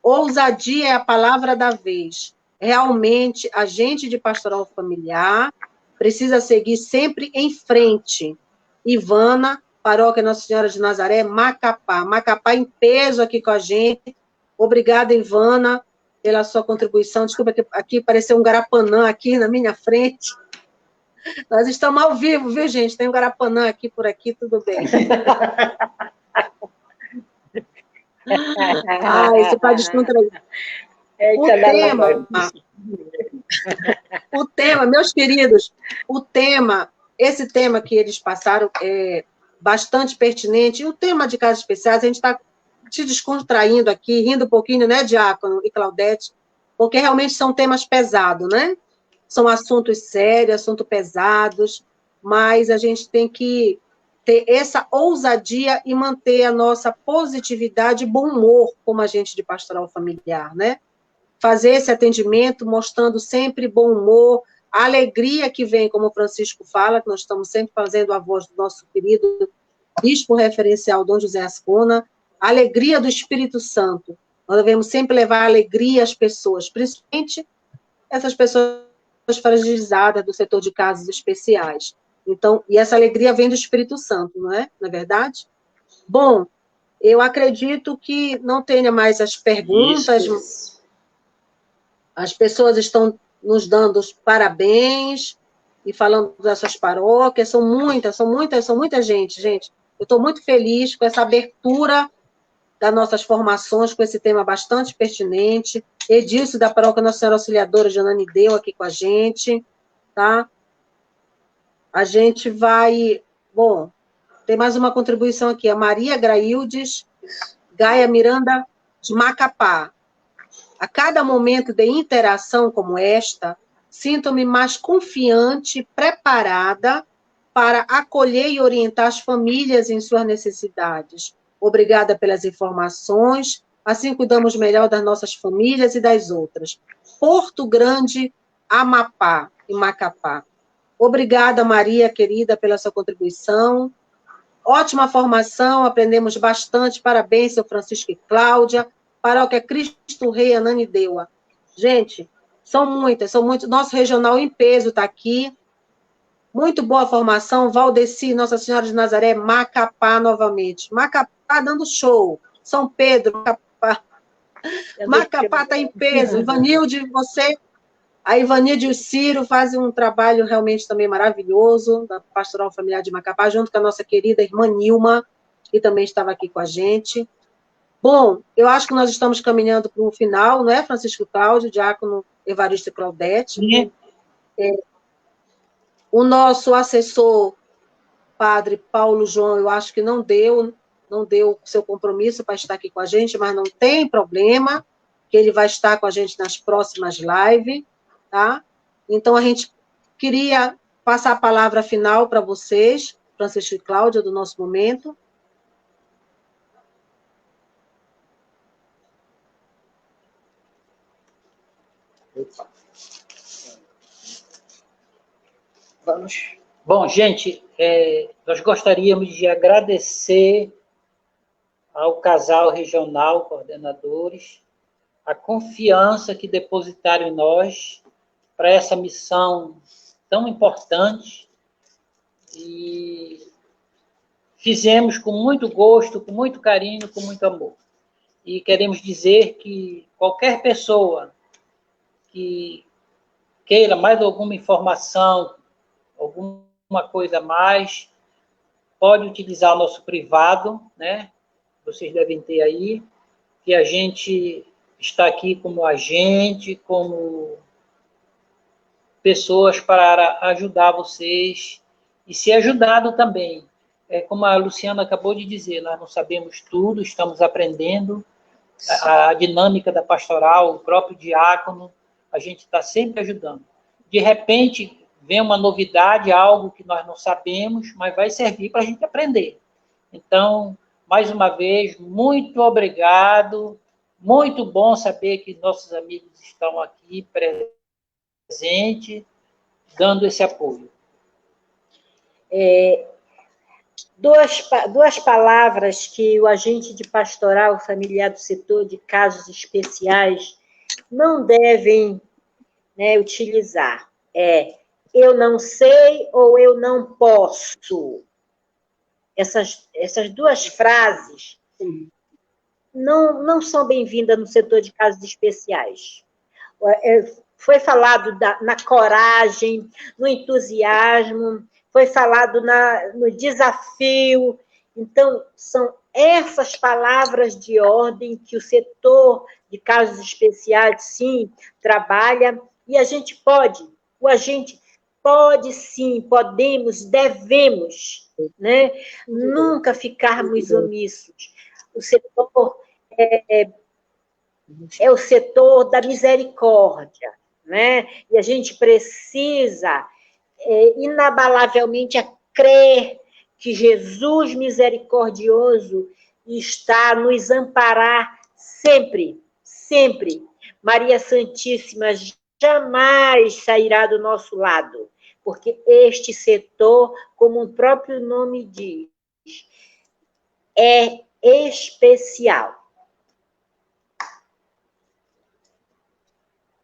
Ousadia é a palavra da vez. Realmente, a gente de pastoral familiar precisa seguir sempre em frente. Ivana, paróquia Nossa Senhora de Nazaré, Macapá. Macapá em peso aqui com a gente. Obrigada, Ivana, pela sua contribuição. Desculpa que aqui apareceu um garapanã aqui na minha frente. Nós estamos ao vivo, viu, gente? Tem um garapanã aqui por aqui, tudo bem. Isso para descontrair. O tema, meus queridos, esse tema que eles passaram é bastante pertinente. E o tema de casos especiais, a gente está se descontraindo aqui, rindo um pouquinho, né, Diácono e Claudete, porque realmente são temas pesados, né? São assuntos sérios, assuntos pesados, mas a gente tem que ter essa ousadia e manter a nossa positividade e bom humor como agente de pastoral familiar, né? Fazer esse atendimento mostrando sempre bom humor, a alegria que vem, como o Francisco fala, que nós estamos sempre fazendo a voz do nosso querido bispo referencial Dom José Ascona, a alegria do Espírito Santo. Nós devemos sempre levar alegria às pessoas, principalmente essas pessoas fragilizadas do setor de casas especiais. Então, e essa alegria vem do Espírito Santo, não é? Não é verdade? Bom, eu acredito que não tenha mais as perguntas. Isso. As pessoas estão nos dando os parabéns e falando das suas paróquias. São muita gente, gente. Eu estou muito feliz com essa abertura das nossas formações, com esse tema bastante pertinente. Edilson, da paróquia Nossa Senhora Auxiliadora de Ananideu, aqui com a gente, tá? A gente vai... Bom, tem mais uma contribuição aqui. A Maria Graildes Gaia Miranda de Macapá. A cada momento de interação como esta, sinto-me mais confiante e preparada para acolher e orientar as famílias em suas necessidades. Obrigada pelas informações, assim cuidamos melhor das nossas famílias e das outras. Porto Grande, Amapá e Macapá. Obrigada, Maria, querida, pela sua contribuição. Ótima formação, aprendemos bastante. Parabéns, seu Francisco e Cláudia. Paróquia Cristo Rei Ananindeua. Gente, são muitas. Nosso regional em peso está aqui. Muito boa formação. Valdeci, Nossa Senhora de Nazaré, Macapá novamente. Macapá dando show. São Pedro, Macapá. Macapá está em peso. Ivanilde, você... A Ivanilde e o Ciro fazem um trabalho realmente também maravilhoso, da Pastoral Familiar de Macapá, junto com a nossa querida irmã Nilma, que também estava aqui com a gente. Bom, eu acho que nós estamos caminhando para um final, não é, Francisco Cláudio, Diácono Evaristo e Claudete? Sim. O nosso assessor, padre Paulo João, eu acho que não deu seu compromisso para estar aqui com a gente, mas não tem problema, que ele vai estar com a gente nas próximas lives, tá? Então, a gente queria passar a palavra final para vocês, Francisco e Cláudia, do nosso momento. Vamos. Bom, gente, nós gostaríamos de agradecer ao casal regional, coordenadores, a confiança que depositaram em nós para essa missão tão importante e fizemos com muito gosto, com muito carinho, com muito amor. E queremos dizer que qualquer pessoa que queira mais alguma informação, alguma coisa a mais, pode utilizar o nosso privado, né? Vocês devem ter aí, que a gente está aqui como agente, como pessoas para ajudar vocês e ser ajudado também. Como a Luciana acabou de dizer, nós não sabemos tudo, estamos aprendendo a dinâmica da pastoral, o próprio diácono, a gente está sempre ajudando. De repente, vem uma novidade, algo que nós não sabemos, mas vai servir para a gente aprender. Então, mais uma vez, muito obrigado. Muito bom saber que nossos amigos estão aqui presentes, dando esse apoio. Duas palavras que o agente de pastoral familiar do setor de casos especiais não devem, né, utilizar. Eu não sei ou eu não posso. Essas duas frases não são bem-vindas no setor de casos especiais. Foi falado na coragem, no entusiasmo, foi falado no desafio. Então, são essas palavras de ordem que o setor de casos especiais, sim, trabalha, e a gente pode sim, podemos, devemos, né? Nunca ficarmos omissos. O setor é o setor da misericórdia, né? E a gente precisa inabalavelmente a crer que Jesus misericordioso está a nos amparar sempre, sempre. Maria Santíssima jamais sairá do nosso lado, porque este setor, como o próprio nome diz, é especial.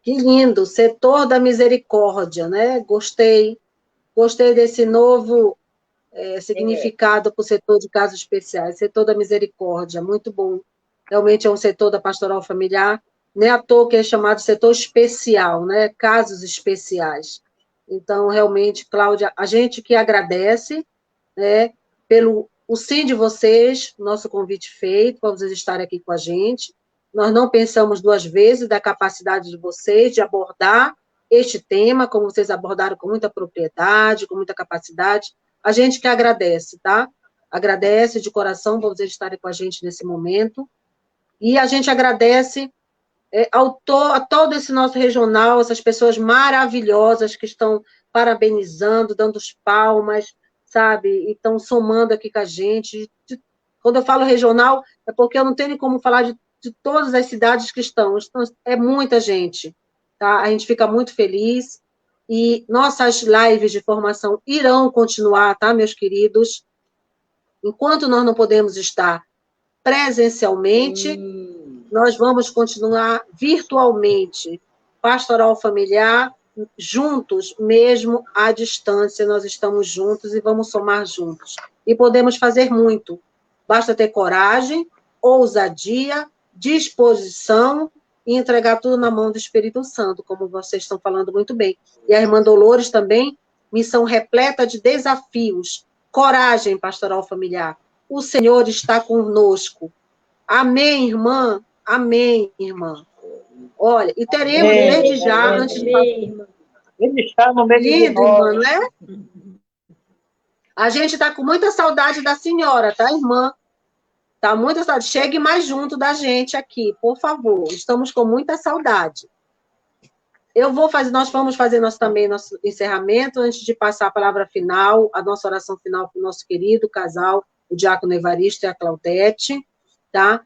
Que lindo, setor da misericórdia, né? Gostei desse novo significado para o setor de casos especiais, setor da misericórdia, muito bom. Realmente é um setor da pastoral familiar, não é à toa que é chamado setor especial, né? Casos especiais. Então, realmente, Cláudia, a gente que agradece, né, pelo o sim de vocês, nosso convite feito, para vocês estarem aqui com a gente. Nós não pensamos duas vezes da capacidade de vocês de abordar este tema, como vocês abordaram com muita propriedade, com muita capacidade. A gente que agradece, tá? Agradece de coração por vocês estarem com a gente nesse momento. E a gente agradece a todo esse nosso regional, essas pessoas maravilhosas que estão parabenizando, dando as palmas, sabe? E estão somando aqui com a gente. Quando eu falo regional, é porque eu não tenho como falar de todas as cidades que estão. É muita gente, tá? A gente fica muito feliz. E nossas lives de formação irão continuar, tá, meus queridos? Enquanto nós não podemos estar presencialmente, nós vamos continuar virtualmente. Pastoral familiar, juntos, mesmo à distância, nós estamos juntos e vamos somar juntos. E podemos fazer muito. Basta ter coragem, ousadia, disposição e entregar tudo na mão do Espírito Santo, como vocês estão falando muito bem. E a irmã Dolores também, missão repleta de desafios. Coragem, pastoral familiar. O Senhor está conosco. Amém, irmã? Amém, irmã. Olha, e teremos desde já, antes de Ele está no meio de lindo, nós. irmã, não é? A gente está com muita saudade da senhora, tá, irmã? Tá muita saudade. Chegue mais junto da gente aqui, por favor. Estamos com muita saudade. Nós vamos fazer também nosso encerramento, antes de passar a palavra final, a nossa oração final para o nosso querido casal, o diácono Evaristo e a Claudete, tá?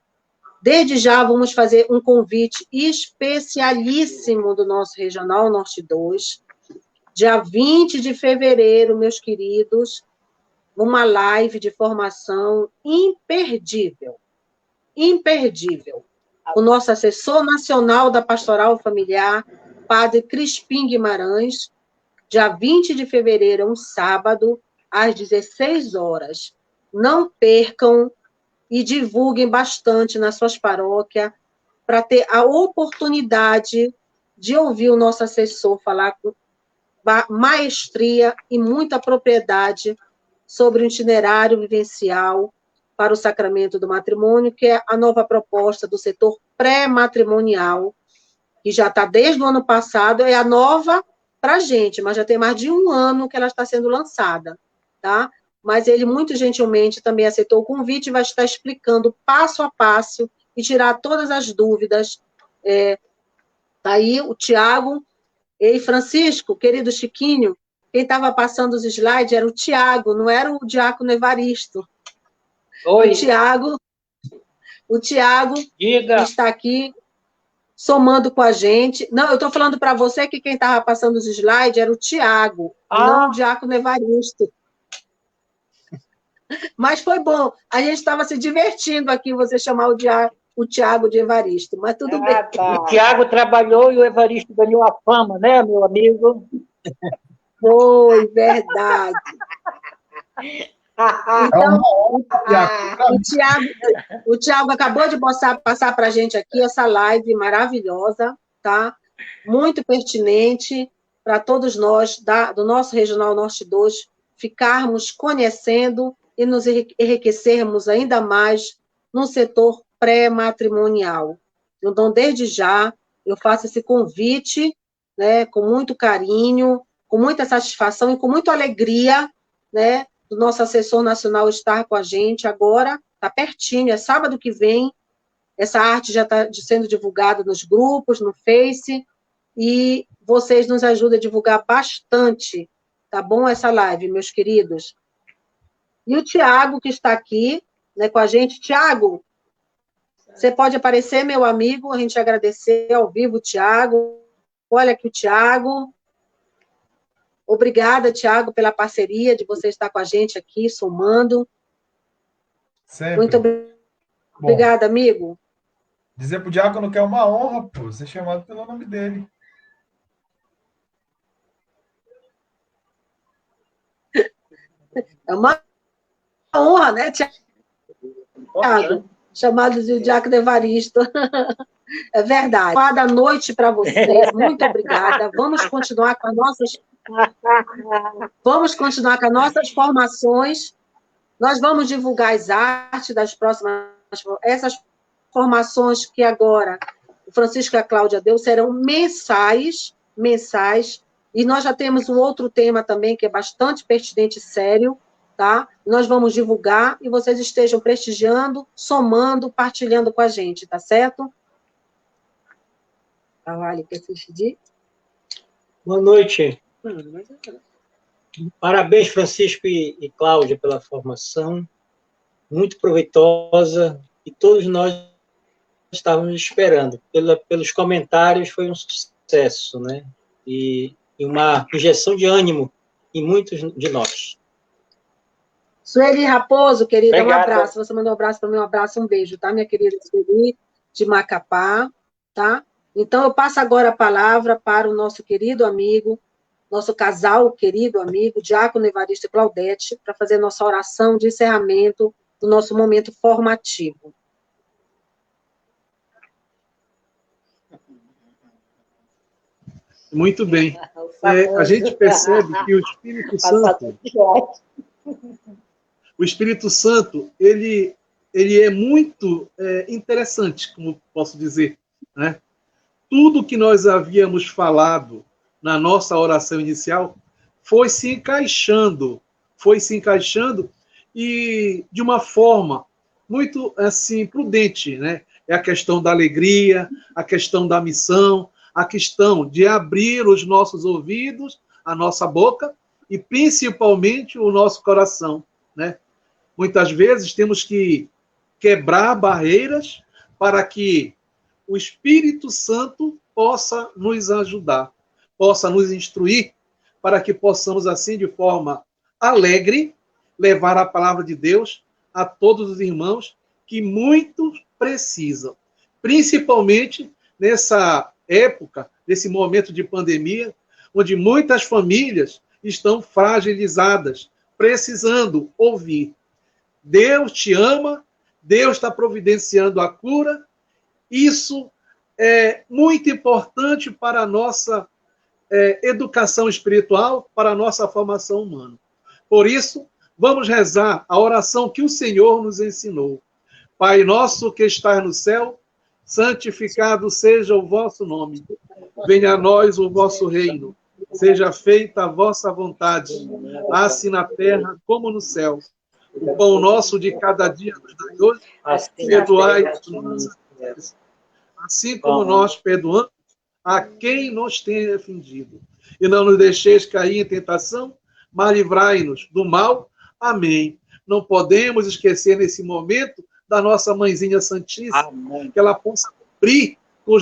Desde já, vamos fazer um convite especialíssimo do nosso Regional Norte 2, dia 20 de fevereiro, meus queridos, uma live de formação imperdível. Imperdível. O nosso assessor nacional da Pastoral Familiar, Padre Crispim Guimarães, dia 20 de fevereiro, um sábado, às 16 horas. Não percam e divulguem bastante nas suas paróquias, para ter a oportunidade de ouvir o nosso assessor falar com maestria e muita propriedade sobre o itinerário vivencial para o sacramento do matrimônio, que é a nova proposta do setor pré-matrimonial, que já está desde o ano passado, é a nova para a gente, mas já tem mais de um ano que ela está sendo lançada, tá? Mas ele muito gentilmente também aceitou o convite e vai estar explicando passo a passo e tirar todas as dúvidas. Tá aí o Tiago, e Francisco, querido Chiquinho, quem estava passando os slides era o Tiago, não era o diácono Evaristo. Oi. O Tiago está aqui somando com a gente. Não, eu estou falando para você que quem estava passando os slides era o Tiago, não o diácono Evaristo. Mas foi bom. A gente estava se divertindo aqui, você chamar o Tiago de Evaristo, mas tudo bem. Tá. O Tiago trabalhou e o Evaristo ganhou a fama, né, meu amigo? Foi, verdade. Então, o Tiago acabou de passar para a gente aqui essa live maravilhosa, tá? Muito pertinente para todos nós, do nosso Regional Norte 2, ficarmos conhecendo e nos enriquecermos ainda mais no setor pré-matrimonial. Então, desde já, eu faço esse convite, né, com muito carinho, com muita satisfação e com muita alegria, né, do nosso assessor nacional estar com a gente agora, está pertinho, é sábado que vem, essa arte já está sendo divulgada nos grupos, no Face, e vocês nos ajudam a divulgar bastante, tá bom? Essa live, meus queridos. E o Tiago, que está aqui, né, com a gente. Tiago, você pode aparecer, meu amigo, a gente agradecer ao vivo, Tiago. Olha aqui o Tiago. Obrigada, Tiago, pela parceria de você estar com a gente aqui, somando. Sempre. Muito obrigada, amigo. Dizer pro diácono que é uma honra, pô, ser chamado pelo nome dele. É uma honra, né, Tiago? Chamado de Diácono Evaristo. É verdade. Boa noite para vocês. Muito obrigada. Vamos continuar com as nossas formações. Nós vamos divulgar as artes das próximas. Essas formações que agora o Francisco e a Cláudia deu serão mensais. E nós já temos um outro tema também que é bastante pertinente e sério, tá? Nós vamos divulgar e vocês estejam prestigiando, somando, partilhando com a gente, tá certo? A Vale, quer se despedir? Boa noite. Parabéns, Francisco e Cláudia, pela formação, muito proveitosa, e todos nós estávamos esperando. Pelos comentários, foi um sucesso, né? E uma injeção de ânimo em muitos de nós. Sueli Raposo, querida, Obrigado. Um abraço. Você mandou um abraço para mim, um abraço, um beijo, tá, minha querida Sueli, de Macapá, tá? Então, eu passo agora a palavra para o nosso querido amigo, nosso casal querido amigo, Diácono Evaristo e Claudete, para fazer nossa oração de encerramento do nosso momento formativo. Muito bem. A gente percebe que o Espírito Santo, ele é muito interessante, como posso dizer, né? Tudo que nós havíamos falado na nossa oração inicial foi se encaixando e de uma forma muito assim prudente, né? É a questão da alegria, a questão da missão, a questão de abrir os nossos ouvidos, a nossa boca e principalmente o nosso coração, né? Muitas vezes temos que quebrar barreiras para que o Espírito Santo possa nos ajudar, possa nos instruir, para que possamos, assim, de forma alegre, levar a palavra de Deus a todos os irmãos que muito precisam, principalmente nessa época, nesse momento de pandemia, onde muitas famílias estão fragilizadas, precisando ouvir. Deus te ama, Deus está providenciando a cura. Isso é muito importante para a nossa educação espiritual, para a nossa formação humana. Por isso, vamos rezar a oração que o Senhor nos ensinou. Pai nosso que estás no céu, santificado seja o vosso nome. Venha a nós o vosso reino. Seja feita a vossa vontade, assim na terra como no céu. O pão nosso de cada dia nos dai hoje, perdoai as nossas ofensas, assim como nós perdoamos a quem nos tem ofendido. E não nos deixeis cair em tentação, mas livrai-nos do mal. Amém. Não podemos esquecer nesse momento da nossa Mãezinha Santíssima, Amém. Que ela possa cobrir com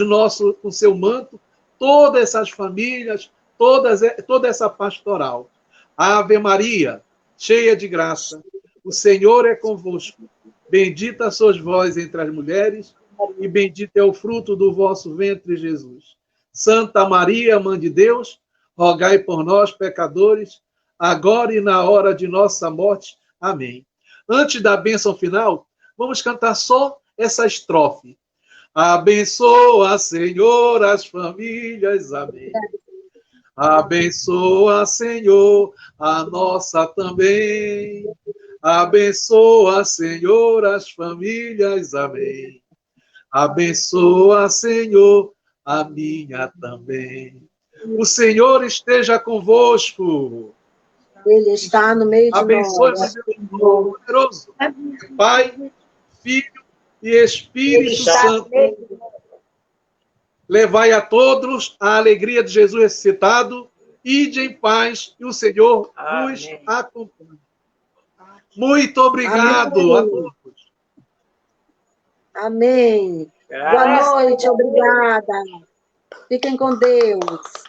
o seu manto todas essas famílias, toda essa pastoral. Ave Maria, cheia de graça, o Senhor é convosco. Bendita sois vós entre as mulheres, e bendito é o fruto do vosso ventre, Jesus. Santa Maria, Mãe de Deus, rogai por nós, pecadores, agora e na hora de nossa morte. Amém. Antes da bênção final, vamos cantar só essa estrofe. Abençoa, Senhor, as famílias. Amém. Abençoa, Senhor, a nossa também. Abençoa, Senhor, as famílias. Amém. Abençoa, Senhor, a minha também. O Senhor esteja convosco. Ele está no meio de nós. Abençoe o Deus poderoso, Pai, Filho e Espírito Santo. Levai a todos a alegria de Jesus ressuscitado Ide em paz e o Senhor vos Amém. acompanhe. Muito obrigado Amém. a todos. Amém. Boa Graças noite, obrigada. Fiquem com Deus.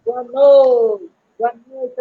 Boa noite. Boa noite.